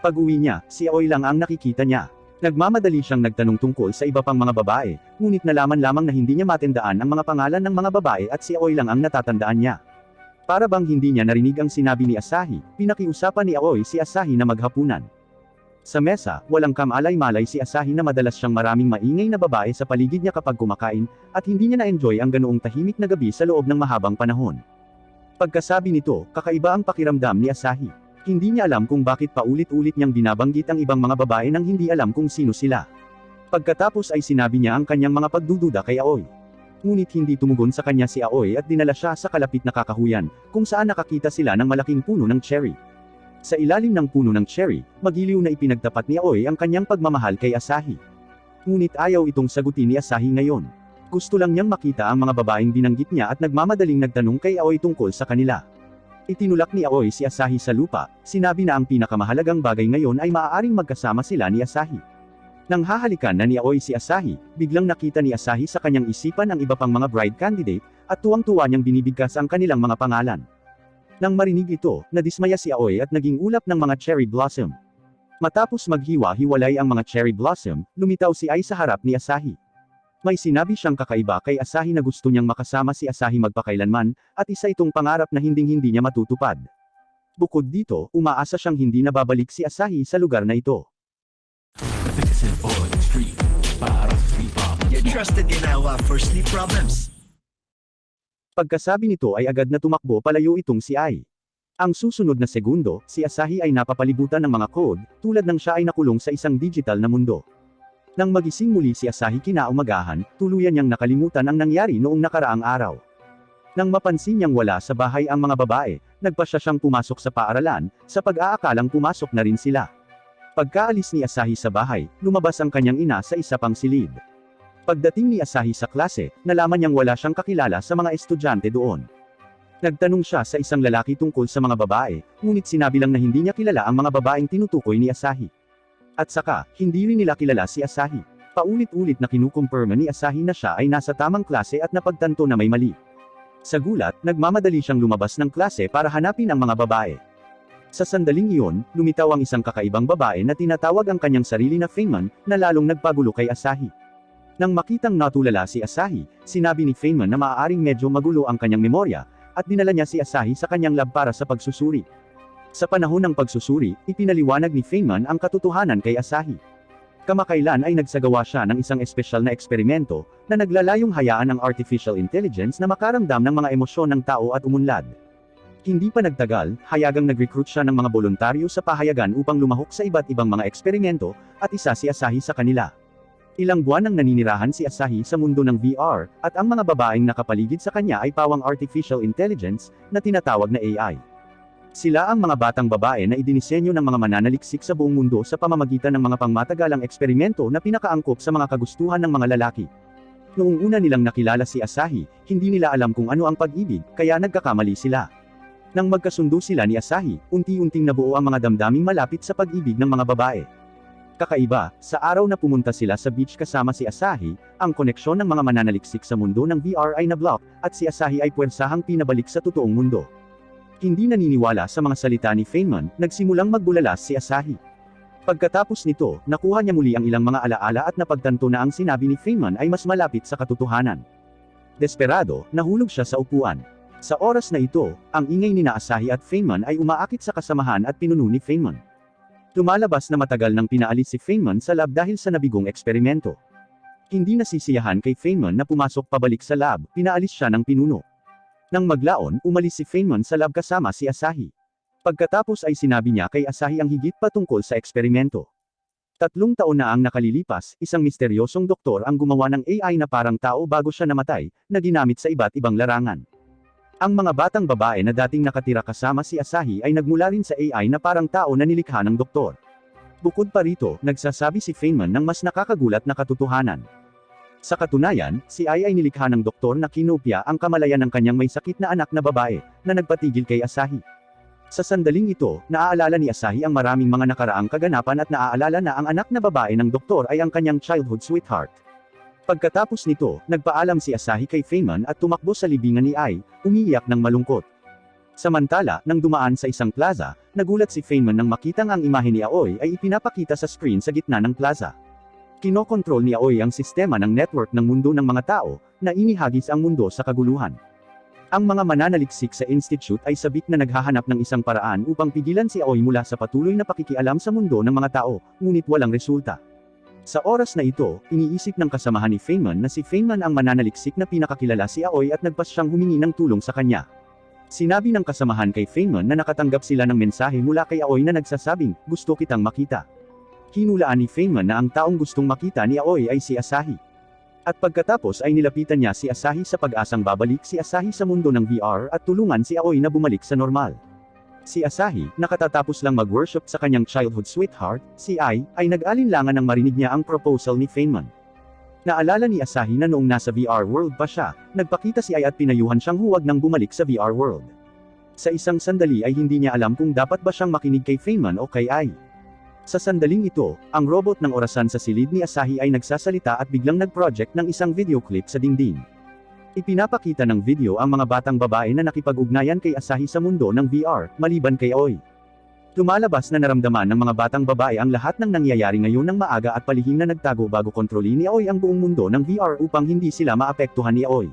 Pag-uwi niya, si Aoi lang ang nakikita niya. Nagmamadali siyang nagtanong tungkol sa iba pang mga babae, ngunit nalaman lamang na hindi niya matandaan ang mga pangalan ng mga babae at si Aoi lang ang natatandaan niya. Para bang hindi niya narinig ang sinabi ni Asahi, pinakiusapan ni Aoi si Asahi na maghapunan. Sa mesa, walang kamalay-malay si Asahi na madalas siyang maraming maingay na babae sa paligid niya kapag kumakain, at hindi niya na-enjoy ang ganoong tahimik na gabi sa loob ng mahabang panahon. Pagkasabi nito, kakaiba ang pakiramdam ni Asahi. Hindi niya alam kung bakit paulit-ulit niyang binabanggit ang ibang mga babae nang hindi alam kung sino sila. Pagkatapos ay sinabi niya ang kanyang mga pagdududa kay Aoi. Ngunit hindi tumugon sa kanya si Aoi at dinala siya sa kalapit na kakahuyan, kung saan nakakita sila ng malaking puno ng cherry. Sa ilalim ng puno ng cherry, magiliw na ipinagtapat ni Aoi ang kanyang pagmamahal kay Asahi. Ngunit ayaw itong sagutin ni Asahi ngayon. Gusto lang niyang makita ang mga babaeng binanggit niya at nagmamadaling nagtanong kay Aoi tungkol sa kanila. Itinulak ni Aoi si Asahi sa lupa, sinabi na ang pinakamahalagang bagay ngayon ay maaaring magkasama sila ni Asahi. Nang hahalikan na ni Aoi si Asahi, biglang nakita ni Asahi sa kanyang isipan ang iba pang mga bride candidate, at tuwang-tuwa niyang binibigkas ang kanilang mga pangalan. Nang marinig ito, nadismaya si Aoi at naging ulap ng mga cherry blossom. Matapos maghiwa-hiwalay ang mga cherry blossom, lumitaw si Ai sa harap ni Asahi. May sinabi siyang kakaiba kay Asahi na gusto niyang makasama si Asahi magpakailanman, at isa itong pangarap na hinding-hindi niya matutupad. Bukod dito, umaasa siyang hindi na babalik si Asahi sa lugar na ito. You're trusted Ginawa for sleep problems. Pagkasabi nito ay agad na tumakbo palayo itong si Ai. Ang susunod na segundo, si Asahi ay napapalibutan ng mga code, tulad ng siya ay nakulong sa isang digital na mundo. Nang magising muli si Asahi kinaumagahan, tuluyan niyang nakalimutan ang nangyari noong nakaraang araw. Nang mapansin niyang wala sa bahay ang mga babae, nagpasya siyang pumasok sa paaralan, sa pag-aakalang pumasok na rin sila. Pagkaalis ni Asahi sa bahay, lumabas ang kanyang ina sa isa pang silid. Pagdating ni Asahi sa klase, nalaman niyang wala siyang kakilala sa mga estudyante doon. Nagtanong siya sa isang lalaki tungkol sa mga babae, ngunit sinabi lang na hindi niya kilala ang mga babaeng tinutukoy ni Asahi. At saka, hindi rin nila kilala si Asahi. Paulit-ulit na kinukumpirma ni Asahi na siya ay nasa tamang klase at napagtanto na may mali. Sa gulat, nagmamadali siyang lumabas ng klase para hanapin ang mga babae. Sa sandaling iyon, lumitaw ang isang kakaibang babae na tinatawag ang kanyang sarili na Feynman, na lalong nagpagulo kay Asahi. Nang makitang natulala si Asahi, sinabi ni Feynman na maaaring medyo magulo ang kanyang memorya, at dinala niya si Asahi sa kanyang lab para sa pagsusuri. Sa panahon ng pagsusuri, ipinaliwanag ni Feynman ang katotohanan kay Asahi. Kamakailan ay nagsagawa siya ng isang espesyal na eksperimento, na naglalayong hayaan ang artificial intelligence na makaramdam ng mga emosyon ng tao at umunlad. Hindi pa nagtagal, hayagang nag-recruit siya ng mga voluntaryo sa pahayagan upang lumahok sa iba't ibang mga eksperimento, at isa si Asahi sa kanila. Ilang buwan nang naninirahan si Asahi sa mundo ng VR, at ang mga babaeng nakapaligid sa kanya ay pawang artificial intelligence, na tinatawag na AI. Sila ang mga batang babae na idinisenyo ng mga mananaliksik sa buong mundo sa pamamagitan ng mga pangmatagalang eksperimento na pinakaangkop sa mga kagustuhan ng mga lalaki. Noong una nilang nakilala si Asahi, hindi nila alam kung ano ang pag-ibig, kaya nagkakamali sila. Nang magkasundo sila ni Asahi, unti-unting nabuo ang mga damdaming malapit sa pag-ibig ng mga babae. Kakaiba, sa araw na pumunta sila sa beach kasama si Asahi, ang koneksyon ng mga mananaliksik sa mundo ng VR ay nablock, at si Asahi ay puwersahang pinabalik sa totoong mundo. Hindi naniniwala sa mga salita ni Feynman, nagsimulang magbulalas si Asahi. Pagkatapos nito, nakuha niya muli ang ilang mga alaala at napagtanto na ang sinabi ni Feynman ay mas malapit sa katotohanan. Desperado, nahulog siya sa upuan. Sa oras na ito, ang ingay ni Asahi at Feynman ay umaakit sa kasamahan at pinuno ni Feynman. Lumalabas na matagal nang pinaalis si Feynman sa lab dahil sa nabigong eksperimento. Hindi nasisiyahan kay Feynman na pumasok pabalik sa lab, pinaalis siya ng pinuno. Nang maglaon, umalis si Feynman sa lab kasama si Asahi. Pagkatapos ay sinabi niya kay Asahi ang higit pa tungkol sa eksperimento. 3 taon na ang nakalilipas, isang misteryosong doktor ang gumawa ng AI na parang tao bago siya namatay, na ginamit sa iba't ibang larangan. Ang mga batang babae na dating nakatira kasama si Asahi ay nagmula rin sa AI na parang tao na nilikha ng doktor. Bukod pa rito, nagsasabi si Feynman ng mas nakakagulat na katotohanan. Sa katunayan, si AI ay nilikha ng doktor na kinopya ang kamalayan ng kanyang may sakit na anak na babae, na nagpatigil kay Asahi. Sa sandaling ito, naaalala ni Asahi ang maraming mga nakaraang kaganapan at naaalala na ang anak na babae ng doktor ay ang kanyang childhood sweetheart. Pagkatapos nito, nagpaalam si Asahi kay Feynman at tumakbo sa libingan ni Ai, umiiyak ng malungkot. Samantala, nang dumaan sa isang plaza, nagulat si Feynman nang makitang ang imahe ni Aoi ay ipinapakita sa screen sa gitna ng plaza. Kinokontrol ni Aoi ang sistema ng network ng mundo ng mga tao, na inihagis ang mundo sa kaguluhan. Ang mga mananaliksik sa institute ay sabik na naghahanap ng isang paraan upang pigilan si Aoi mula sa patuloy na pakikialam sa mundo ng mga tao, ngunit walang resulta. Sa oras na ito, iniisip ng kasamahan ni Feynman na si Feynman ang mananaliksik na pinakakilala si Aoi at nagpas siyang humingi ng tulong sa kanya. Sinabi ng kasamahan kay Feynman na nakatanggap sila ng mensahe mula kay Aoi na nagsasabing, "Gusto kitang makita." Hinulaan ni Feynman na ang taong gustong makita ni Aoi ay si Asahi. At pagkatapos ay nilapitan niya si Asahi sa pag-asang babalik si Asahi sa mundo ng VR at tulungan si Aoi na bumalik sa normal. Si Asahi, nakatatapos lang mag-worship sa kanyang childhood sweetheart, si Ai, ay nag-alinlangan nang marinig niya ang proposal ni Feynman. Naalala ni Asahi na noong nasa VR world pa siya, nagpakita si Ai at pinayuhan siyang huwag nang bumalik sa VR world. Sa isang sandali ay hindi niya alam kung dapat ba siyang makinig kay Feynman o kay Ai. Sa sandaling ito, ang robot ng orasan sa silid ni Asahi ay nagsasalita at biglang nag-project ng isang video clip sa dingding. Ipinapakita ng video ang mga batang babae na nakipag-ugnayan kay Asahi sa mundo ng VR, maliban kay Aoi. Lumalabas na naramdaman ng mga batang babae ang lahat ng nangyayari ngayon ng maaga at palihim na nagtago bago kontrolin ni Aoi ang buong mundo ng VR upang hindi sila maapektuhan ni Aoi.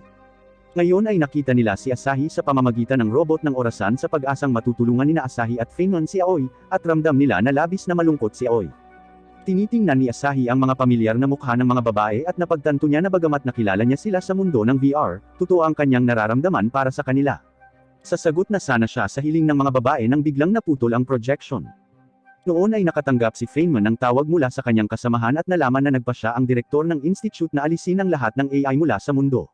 Ngayon ay nakita nila si Asahi sa pamamagitan ng robot ng orasan sa pag-asang matutulungan nina Asahi at Feynman si Aoi, at ramdam nila na labis na malungkot si Aoi. Tinitingnan ni Asahi ang mga pamilyar na mukha ng mga babae at napagtanto niya na bagamat nakilala niya sila sa mundo ng VR, totoo ang kanyang nararamdaman para sa kanila. Sasagot na sana siya sa hiling ng mga babae nang biglang naputol ang projection. Noon ay nakatanggap si Feynman ng tawag mula sa kanyang kasamahan at nalaman na nagpa siya ang direktor ng institute na alisin ang lahat ng AI mula sa mundo.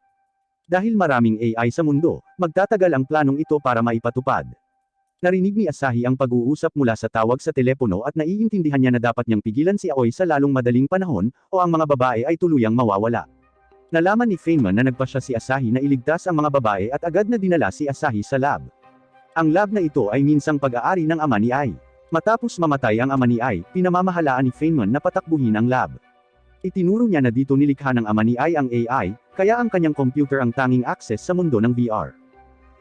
Dahil maraming AI sa mundo, magtatagal ang planong ito para maipatupad. Narinig ni Asahi ang pag-uusap mula sa tawag sa telepono at naiintindihan niya na dapat niyang pigilan si Aoi sa lalong madaling panahon, o ang mga babae ay tuluyang mawawala. Nalaman ni Feynman na nagpa siya si Asahi na iligtas ang mga babae at agad na dinala si Asahi sa lab. Ang lab na ito ay minsang pag-aari ng ama ni Ai. Matapos mamatay ang ama ni Ai, pinamamahalaan ni Feynman na patakbuhin ang lab. Itinuro niya na dito nilikha ng ama ni Ai ang AI, kaya ang kanyang computer ang tanging access sa mundo ng VR.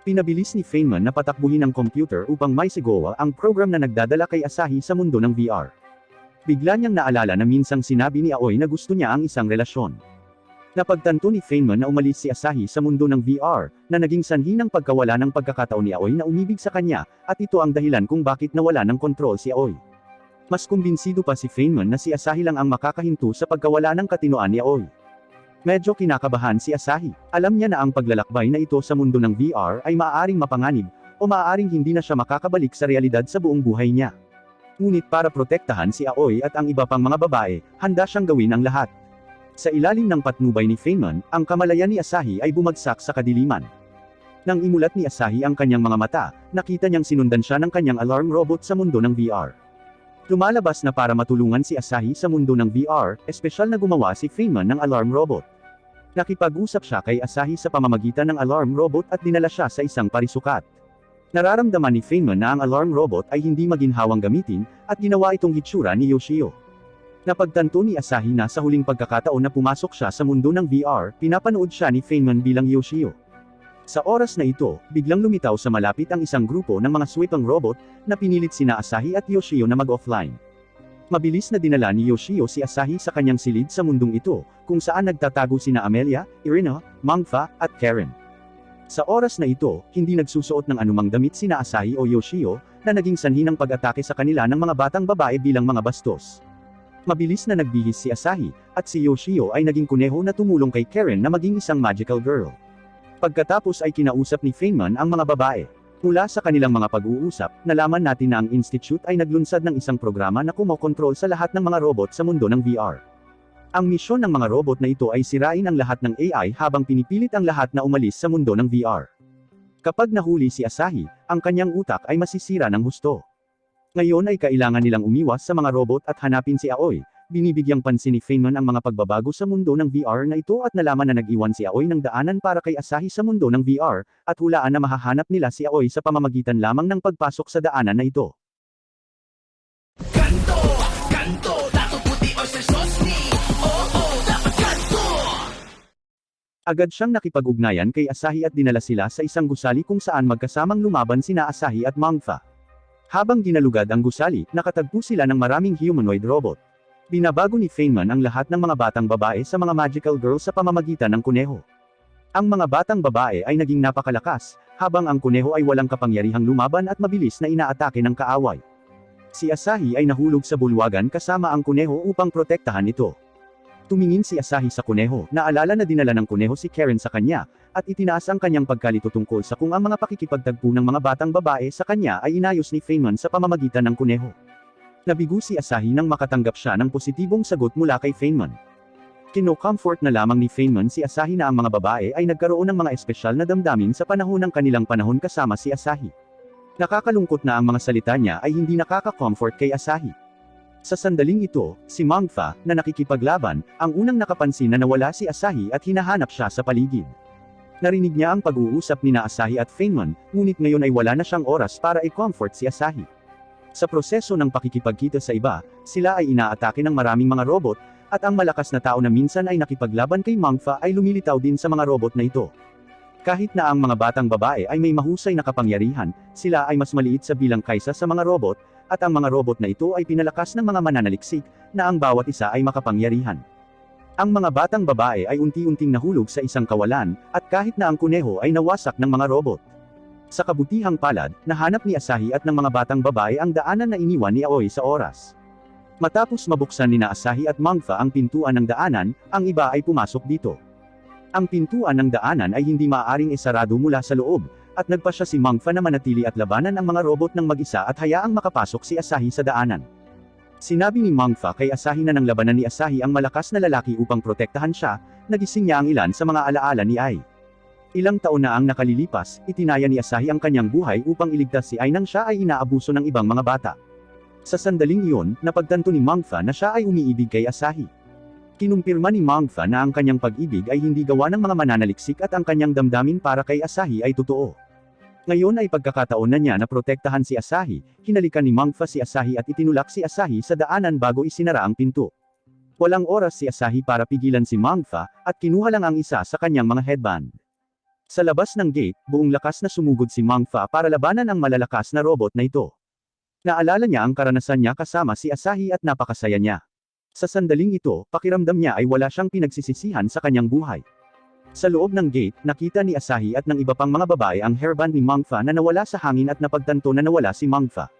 Pinabilis ni Feynman na patakbuhin ang computer upang maisigawa ang program na nagdadala kay Asahi sa mundo ng VR. Bigla niyang naalala na minsang sinabi ni Aoi na gusto niya ang isang relasyon. Napagtanto ni Feynman na umalis si Asahi sa mundo ng VR, na naging sanhi ng pagkawala ng pagkakataon ni Aoi na umibig sa kanya, at ito ang dahilan kung bakit nawala ng kontrol si Aoi. Mas kumbinsido pa si Feynman na si Asahi lang ang makakahinto sa pagkawala ng katinoan ni Aoi. Medyo kinakabahan si Asahi. Alam niya na ang paglalakbay na ito sa mundo ng VR ay maaaring mapanganib, o maaaring hindi na siya makakabalik sa realidad sa buong buhay niya. Ngunit para protektahan si Aoi at ang iba pang mga babae, handa siyang gawin ang lahat. Sa ilalim ng patnubay ni Feynman, ang kamalayan ni Asahi ay bumagsak sa kadiliman. Nang imulat ni Asahi ang kanyang mga mata, nakita niyang sinundan siya ng kanyang alarm robot sa mundo ng VR. Lumalabas na para matulungan si Asahi sa mundo ng VR, espesyal na gumawa si Feynman ng alarm robot. Nakipag-usap siya kay Asahi sa pamamagitan ng alarm robot at dinala siya sa isang parisukat. Nararamdaman ni Feynman na ang alarm robot ay hindi maginhawang gamitin, at ginawa itong hitsura ni Yoshio. Napagtanto ni Asahi na sa huling pagkakataon na pumasok siya sa mundo ng VR, pinapanood siya ni Feynman bilang Yoshio. Sa oras na ito, biglang lumitaw sa malapit ang isang grupo ng mga sweepang robot, na pinilit sina Asahi at Yoshio na mag-offline. Mabilis na dinala ni Yoshio si Asahi sa kanyang silid sa mundong ito, kung saan nagtatago sina Amelia, Irina, Mangfa, at Karen. Sa oras na ito, hindi nagsusuot ng anumang damit sina Asahi o Yoshio, na naging sanhi ng pag-atake sa kanila ng mga batang babae bilang mga bastos. Mabilis na nagbihis si Asahi, at si Yoshio ay naging kuneho na tumulong kay Karen na maging isang magical girl. Pagkatapos ay kinausap ni Feynman ang mga babae. Mula sa kanilang mga pag-uusap, nalaman natin na ang Institute ay naglunsad ng isang programa na kumokontrol sa lahat ng mga robot sa mundo ng VR. Ang misyon ng mga robot na ito ay sirain ang lahat ng AI habang pinipilit ang lahat na umalis sa mundo ng VR. Kapag nahuli si Asahi, ang kanyang utak ay masisira ng husto. Ngayon ay kailangan nilang umiwas sa mga robot at hanapin si Aoi. Binibigyang pansin ni Feynman ang mga pagbabago sa mundo ng VR na ito at nalaman na nag-iwan si Aoi ng daanan para kay Asahi sa mundo ng VR, at hulaan na mahahanap nila si Aoi sa pamamagitan lamang ng pagpasok sa daanan na ito. Kanto, kanto, dato puti o sa sosni. Oo, dapat kanto. Agad siyang nakipag-ugnayan kay Asahi at dinala sila sa isang gusali kung saan magkasamang lumaban sina Asahi at Mangfa. Habang ginalugad ang gusali, nakatagpo sila ng maraming humanoid robot. Binabago ni Feynman ang lahat ng mga batang babae sa mga magical girls sa pamamagitan ng kuneho. Ang mga batang babae ay naging napakalakas, habang ang kuneho ay walang kapangyarihang lumaban at mabilis na inaatake ng kaaway. Si Asahi ay nahulog sa bulwagan kasama ang kuneho upang protektahan ito. Tumingin si Asahi sa kuneho, naalala na dinala ng kuneho si Karen sa kanya, at itinaas ang kanyang pagkalito tungkol sa kung ang mga pakikipagtagpo ng mga batang babae sa kanya ay inayos ni Feynman sa pamamagitan ng kuneho. Nabigo si Asahi nang makatanggap siya ng positibong sagot mula kay Feynman. Kino-comfort na lamang ni Feynman si Asahi na ang mga babae ay nagkaroon ng mga espesyal na damdamin sa panahon ng kanilang panahon kasama si Asahi. Nakakalungkot na ang mga salita niya ay hindi nakaka-comfort kay Asahi. Sa sandaling ito, si Mangfa, na nakikipaglaban, ang unang nakapansin na nawala si Asahi at hinahanap siya sa paligid. Narinig niya ang pag-uusap ni Asahi at Feynman, ngunit ngayon ay wala na siyang oras para i-comfort si Asahi. Sa proseso ng pakikipagkita sa iba, sila ay inaatake ng maraming mga robot, at ang malakas na tao na minsan ay nakipaglaban kay Mangfa ay lumilitaw din sa mga robot na ito. Kahit na ang mga batang babae ay may mahusay na kapangyarihan, sila ay mas maliit sa bilang kaysa sa mga robot, at ang mga robot na ito ay pinalakas ng mga mananaliksik, na ang bawat isa ay makapangyarihan. Ang mga batang babae ay unti-unting nahulog sa isang kawalan, at kahit na ang kuneho ay nawasak ng mga robot. Sa kabutihang palad, nahanap ni Asahi at ng mga batang babae ang daanan na iniwan ni Aoi sa oras. Matapos mabuksan ni Asahi at Mangfa ang pintuan ng daanan, ang iba ay pumasok dito. Ang pintuan ng daanan ay hindi maaaring isarado mula sa loob, at nagpasya si Mangfa na manatili at labanan ang mga robot ng mag-isa at hayaang makapasok si Asahi sa daanan. Sinabi ni Mangfa kay Asahi na nang labanan ni Asahi ang malakas na lalaki upang protektahan siya, nagising niya ang ilan sa mga alaala ni Ai. Ilang taon na ang nakalilipas, itinaya ni Asahi ang kanyang buhay upang iligtas si Ai nang siya ay inaabuso ng ibang mga bata. Sa sandaling iyon, napagtanto ni Mangfa na siya ay umiibig kay Asahi. Kinumpirma ni Mangfa na ang kanyang pag-ibig ay hindi gawa ng mga mananaliksik at ang kanyang damdamin para kay Asahi ay totoo. Ngayon ay pagkakataon na niya na protektahan si Asahi, hinalikan ni Mangfa si Asahi at itinulak si Asahi sa daanan bago isinara ang pinto. Walang oras si Asahi para pigilan si Mangfa, at kinuha lang ang isa sa kanyang mga headband. Sa labas ng gate, buong lakas na sumugod si Mangfa para labanan ang malalakas na robot na ito. Naalala niya ang karanasan niya kasama si Asahi at napakasaya niya. Sa sandaling ito, pakiramdam niya ay wala siyang pinagsisisihan sa kanyang buhay. Sa loob ng gate, nakita ni Asahi at ng iba pang mga babae ang hairband ni Mangfa na nawala sa hangin at napagtanto na nawala si Mangfa.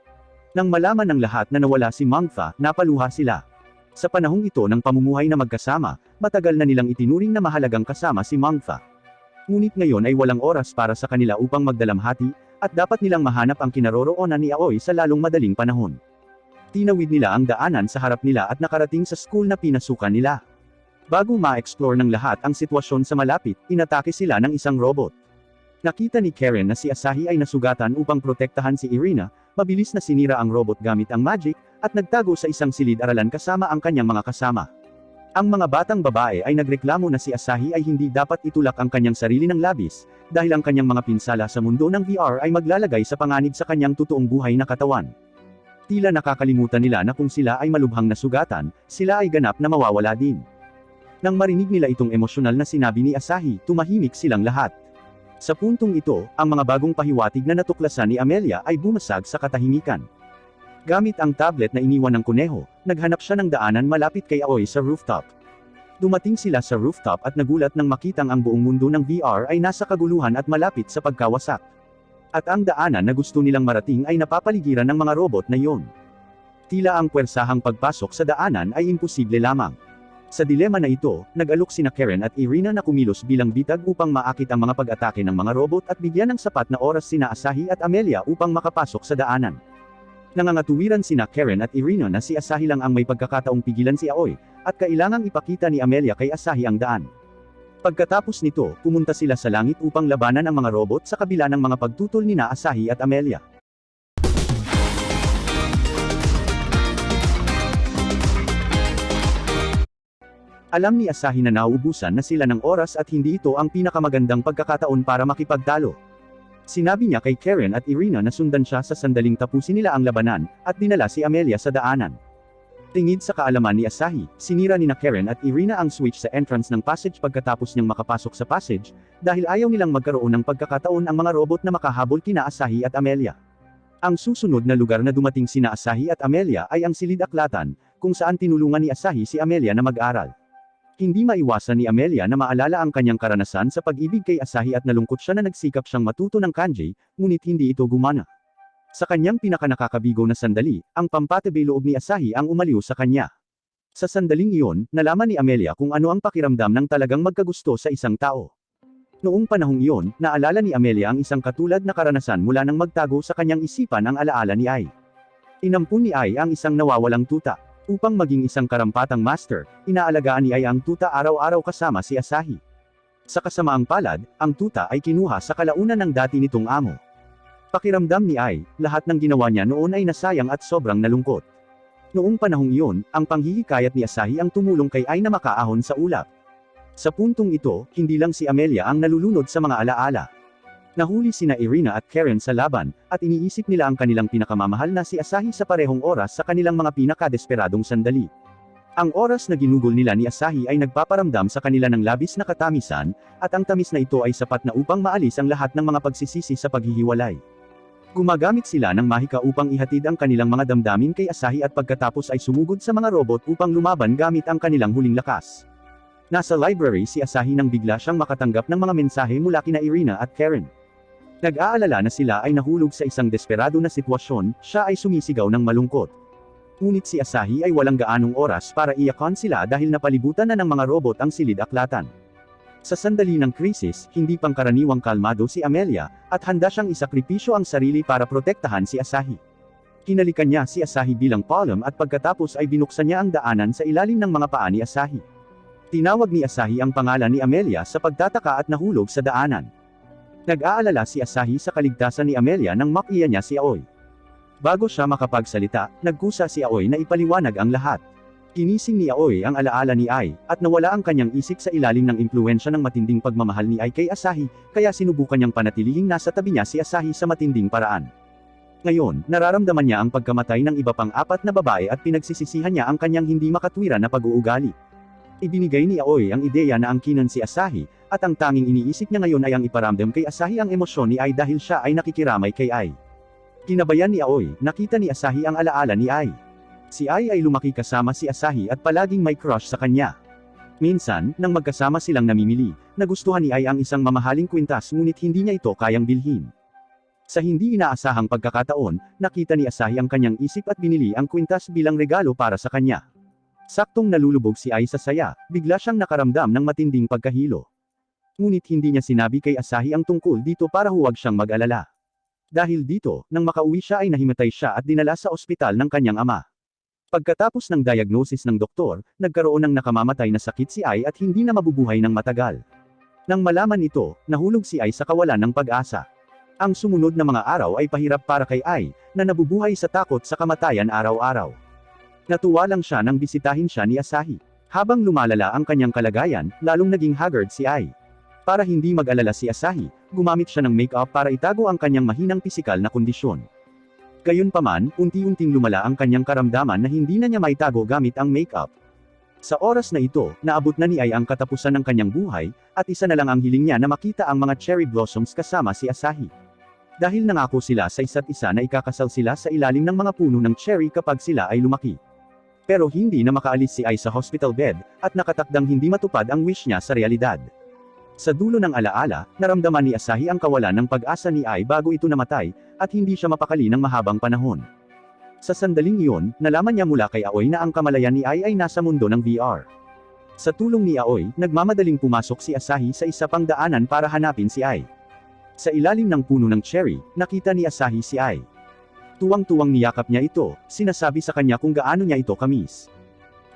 Nang malaman ng lahat na nawala si Mangfa, napaluha sila. Sa panahong ito ng pamumuhay na magkasama, matagal na nilang itinuring na mahalagang kasama si Mangfa. Ngunit ngayon ay walang oras para sa kanila upang magdalamhati, at dapat nilang mahanap ang kinaroroonan ni Aoi sa lalong madaling panahon. Tinawid nila ang daanan sa harap nila at nakarating sa school na pinasukan nila. Bago ma-explore ng lahat ang sitwasyon sa malapit, inatake sila ng isang robot. Nakita ni Karen na si Asahi ay nasugatan upang protektahan si Irina, mabilis na sinira ang robot gamit ang magic, at nagtago sa isang silid-aralan kasama ang kanyang mga kasama. Ang mga batang babae ay nagreklamo na si Asahi ay hindi dapat itulak ang kanyang sarili ng labis, dahil ang kanyang mga pinsala sa mundo ng VR ay maglalagay sa panganib sa kanyang totoong buhay na katawan. Tila nakakalimutan nila na kung sila ay malubhang nasugatan, sila ay ganap na mawawala din. Nang marinig nila itong emosyonal na sinabi ni Asahi, tumahimik silang lahat. Sa puntong ito, ang mga bagong pahiwatig na natuklasan ni Amelia ay bumasag sa katahimikan. Gamit ang tablet na iniwan ng kuneho, naghanap siya ng daanan malapit kay Aoi sa rooftop. Dumating sila sa rooftop at nagulat nang makitang ang buong mundo ng VR ay nasa kaguluhan at malapit sa pagkawasak. At ang daanan na gusto nilang marating ay napapaligiran ng mga robot na iyon. Tila ang puwersahang pagpasok sa daanan ay imposible lamang. Sa dilema na ito, nag-alok sina Karen at Irina na kumilos bilang bitag upang maakit ang mga pag-atake ng mga robot at bigyan ng sapat na oras sina Asahi at Amelia upang makapasok sa daanan. Nangangatuwiran sina Karen at Irina na si Asahi lang ang may pagkakataong pigilan si Aoi, at kailangang ipakita ni Amelia kay Asahi ang daan. Pagkatapos nito, pumunta sila sa langit upang labanan ang mga robot sa kabila ng mga pagtutol nina Asahi at Amelia. Alam ni Asahi na nauubusan na sila ng oras at hindi ito ang pinakamagandang pagkakataon para makipagtalo. Sinabi niya kay Karen at Irina na sundan siya sa sandaling tapusin nila ang labanan, at dinala si Amelia sa daanan. Tingid sa kaalaman ni Asahi, sinira ni Karen at Irina ang switch sa entrance ng passage pagkatapos niyang makapasok sa passage, dahil ayaw nilang magkaroon ng pagkakataon ang mga robot na makahabol kina Asahi at Amelia. Ang susunod na lugar na dumating sina Asahi at Amelia ay ang Silid Aklatan, kung saan tinulungan ni Asahi si Amelia na mag-aral. Hindi maiwasan ni Amelia na maalala ang kanyang karanasan sa pag-ibig kay Asahi at nalungkot siya na nagsikap siyang matuto ng kanji, ngunit hindi ito gumana. Sa kanyang pinakanakakabigo na sandali, ang pampatabi loob ni Asahi ang umaliw sa kanya. Sa sandaling iyon, nalaman ni Amelia kung ano ang pakiramdam ng talagang magkagusto sa isang tao. Noong panahong iyon, naalala ni Amelia ang isang katulad na karanasan mula nang magtago sa kanyang isipan ang alaala ni Ai. Inampun ni Ai ang isang nawawalang tuta. Upang maging isang karampatang master, inaalagaan ni Ai ang tuta araw-araw kasama si Asahi. Sa kasamaang palad, ang tuta ay kinuha sa kalaunan ng dati nitong amo. Pakiramdam ni Ai, lahat ng ginawa niya noon ay nasayang at sobrang nalungkot. Noong panahong iyon, ang panghihikayat ni Asahi ang tumulong kay Ai na makaahon sa ulap. Sa puntong ito, hindi lang si Amelia ang nalulunod sa mga alaala. Nahuli sina Irina at Karen sa laban, at iniisip nila ang kanilang pinakamamahal na si Asahi sa parehong oras sa kanilang mga pinakadesperadong sandali. Ang oras na ginugol nila ni Asahi ay nagpaparamdam sa kanila ng labis na katamisan, at ang tamis na ito ay sapat na upang maalis ang lahat ng mga pagsisisi sa paghihiwalay. Gumagamit sila ng mahika upang ihatid ang kanilang mga damdamin kay Asahi at pagkatapos ay sumugod sa mga robot upang lumaban gamit ang kanilang huling lakas. Nasa library si Asahi nang bigla siyang makatanggap ng mga mensahe mula kina Irina at Karen. Nag-aalala na sila ay nahulog sa isang desperado na sitwasyon, siya ay sumisigaw ng malungkot. Ngunit si Asahi ay walang gaanong oras para iyakan sila dahil napalibutan na ng mga robot ang Silid Aklatan. Sa sandali ng krisis, hindi pangkaraniwang kalmado si Amelia, at handa siyang isakripisyo ang sarili para protektahan si Asahi. Hinalikan niya si Asahi bilang palm at pagkatapos ay binuksan niya ang daanan sa ilalim ng mga paa ni Asahi. Tinawag ni Asahi ang pangalan ni Amelia sa pagtataka at nahulog sa daanan. Nag-aalala si Asahi sa kaligtasan ni Amelia nang makiya niya si Aoi. Bago siya makapagsalita, nagkusa si Aoi na ipaliwanag ang lahat. Ginising ni Aoi ang alaala ni Ai, at nawala ang kanyang isip sa ilalim ng impluwensya ng matinding pagmamahal ni Ai kay Asahi, kaya sinubukan niyang panatilihing nasa tabi niya si Asahi sa matinding paraan. Ngayon, nararamdaman niya ang pagkamatay ng iba pang 4 na babae at pinagsisisihan niya ang kanyang hindi makatwiran na pag-uugali. Ibinigay ni Aoi ang ideya na angkinan si Asahi, at ang tanging iniisip niya ngayon ay ang iparamdam kay Asahi ang emosyon ni Ai dahil siya ay nakikiramay kay Ai. Kinabayan ni Aoi, nakita ni Asahi ang alaala ni Ai. Si Ai ay lumaki kasama si Asahi at palaging may crush sa kanya. Minsan, nang magkasama silang namimili, nagustuhan ni Ai ang isang mamahaling kwintas ngunit hindi niya ito kayang bilhin. Sa hindi inaasahang pagkakataon, nakita ni Asahi ang kanyang isip at binili ang kwintas bilang regalo para sa kanya. Saktong nalulubog si Ai sa saya, bigla siyang nakaramdam ng matinding pagkahilo. Ngunit hindi niya sinabi kay Asahi ang tungkol dito para huwag siyang mag-alala. Dahil dito, nang makauwi siya ay nahimatay siya at dinala sa ospital ng kanyang ama. Pagkatapos ng diagnosis ng doktor, nagkaroon ng nakamamatay na sakit si Ai at hindi na mabubuhay ng matagal. Nang malaman ito, nahulog si Ai sa kawalan ng pag-asa. Ang sumunod na mga araw ay pahirap para kay Ai, na nabubuhay sa takot sa kamatayan araw-araw. Natuwa lang siya nang bisitahin siya ni Asahi. Habang lumalala ang kanyang kalagayan, lalong naging haggard si Ai. Para hindi mag-alala si Asahi, gumamit siya ng make-up para itago ang kanyang mahinang pisikal na kondisyon. Gayunpaman, unti-unting lumala ang kanyang karamdaman na hindi na niya maitago gamit ang make-up. Sa oras na ito, naabot na ni Ai ang katapusan ng kanyang buhay, at isa na lang ang hiling niya na makita ang mga cherry blossoms kasama si Asahi. Dahil nangako sila sa isa't isa na ikakasal sila sa ilalim ng mga puno ng cherry kapag sila ay lumaki. Pero hindi na makaalis si Ai sa hospital bed, at nakatakdang hindi matupad ang wish niya sa realidad. Sa dulo ng alaala, naramdaman ni Asahi ang kawalan ng pag-asa ni Ai bago ito namatay, at hindi siya mapakali ng mahabang panahon. Sa sandaling iyon, nalaman niya mula kay Aoi na ang kamalayan ni Ai ay nasa mundo ng VR. Sa tulong ni Aoi, nagmamadaling pumasok si Asahi sa isa pang daanan para hanapin si Ai. Sa ilalim ng puno ng cherry, nakita ni Asahi si Ai. Tuwang-tuwang niyakap niya ito, sinasabi sa kanya kung gaano niya ito kamis.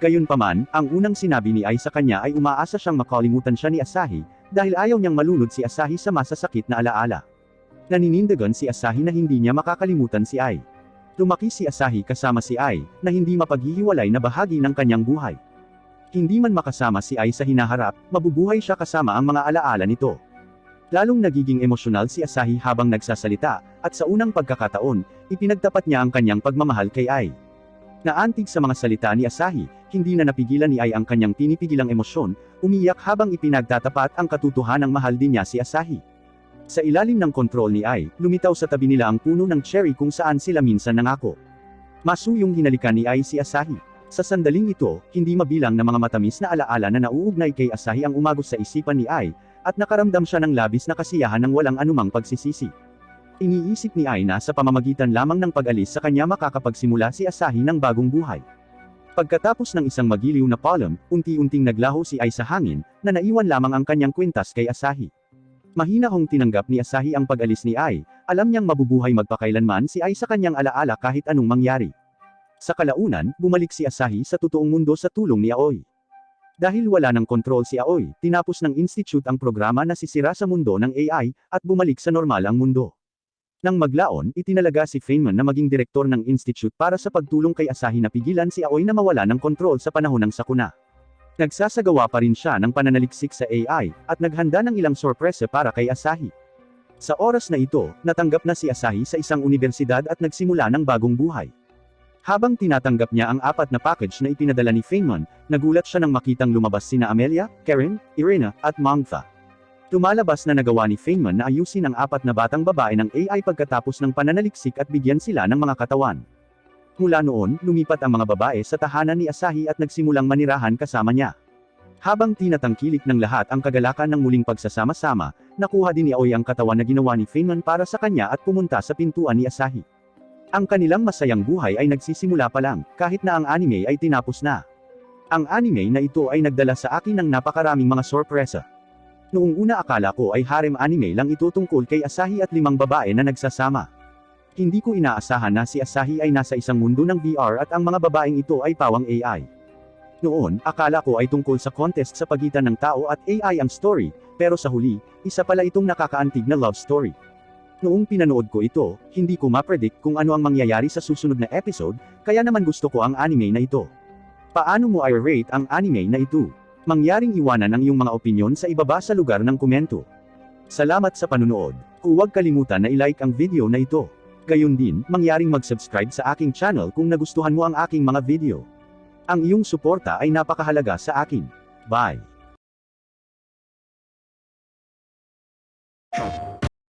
Gayunpaman, ang unang sinabi ni Ai sa kanya ay umaasa siyang makalimutan siya ni Asahi, dahil ayaw niyang malunod si Asahi sa masasakit na alaala. Naninindigan si Asahi na hindi niya makakalimutan si Ai. Lumaki si Asahi kasama si Ai, na hindi mapaghihiwalay na bahagi ng kanyang buhay. Hindi man makasama si Ai sa hinaharap, mabubuhay siya kasama ang mga alaala nito. Lalong nagiging emosyonal si Asahi habang nagsasalita, at sa unang pagkakataon, ipinagtapat niya ang kanyang pagmamahal kay Ai. Naantig sa mga salita ni Asahi, hindi na napigilan ni Ai ang kanyang pinipigilang emosyon, umiyak habang ipinagtatapat ang katotohanang mahal din niya si Asahi. Sa ilalim ng kontrol ni Ai, lumitaw sa tabi nila ang puno ng cherry kung saan sila minsan nangako. Masuyong hinalikan ni Ai si Asahi. Sa sandaling ito, hindi mabilang na mga matamis na alaala na nauugnay kay Asahi ang umagos sa isipan ni Ai, at nakaramdam siya ng labis na kasiyahan ng walang anumang pagsisisi. Iniisip ni Ai na sa pamamagitan lamang ng pag-alis sa kanya makakapagsimula si Asahi ng bagong buhay. Pagkatapos ng isang magiliw na palm, unti-unting naglaho si Ai sa hangin, na naiwan lamang ang kanyang kwintas kay Asahi. Mahinahong tinanggap ni Asahi ang pag-alis ni Ai, alam niyang mabubuhay magpakailanman si Ai sa kanyang alaala kahit anong mangyari. Sa kalaunan, bumalik si Asahi sa totoong mundo sa tulong ni Aoi. Dahil wala ng kontrol si Aoi, tinapos ng institute ang programa na sisira sa mundo ng AI, at bumalik sa normal ang mundo. Nang maglaon, itinalaga si Feynman na maging direktor ng institute para sa pagtulong kay Asahi na pigilan si Aoi na mawala ng kontrol sa panahon ng sakuna. Nagsasagawa pa rin siya ng pananaliksik sa AI, at naghanda ng ilang sorpresa para kay Asahi. Sa oras na ito, natanggap na si Asahi sa isang universidad at nagsimula ng bagong buhay. Habang tinatanggap niya ang 4 na package na ipinadala ni Feynman, nagulat siya nang makitang lumabas sina Amelia, Karen, Irina, at Mangfa. Lumalabas na nagawa ni Feynman na ayusin ang 4 na batang babae ng AI pagkatapos ng pananaliksik at bigyan sila ng mga katawan. Mula noon, lumipat ang mga babae sa tahanan ni Asahi at nagsimulang manirahan kasama niya. Habang tinatangkilik ng lahat ang kagalakan ng muling pagsasama-sama, nakuha din ni Aoi ang katawan na ginawa ni Feynman para sa kanya at pumunta sa pintuan ni Asahi. Ang kanilang masayang buhay ay nagsisimula pa lang, kahit na ang anime ay tinapos na. Ang anime na ito ay nagdala sa akin ng napakaraming mga sorpresa. Noong una akala ko ay harem anime lang ito tungkol kay Asahi at 5 babae na nagsasama. Hindi ko inaasahan na si Asahi ay nasa isang mundo ng VR at ang mga babaeng ito ay pawang AI. Noon, akala ko ay tungkol sa contest sa pagitan ng tao at AI ang story, pero sa huli, isa pala itong nakakaantig na love story. Noong pinanood ko ito, hindi ko ma-predict kung ano ang mangyayari sa susunod na episode, kaya naman gusto ko ang anime na ito. Paano mo i-rate ang anime na ito? Mangyaring iwanan ang iyong mga opinyon sa ibaba sa lugar ng komento. Salamat sa panunood. Huwag kalimutan na i-like ang video na ito. Gayon din, mangyaring mag-subscribe sa aking channel kung nagustuhan mo ang aking mga video. Ang iyong suporta ay napakahalaga sa akin. Bye!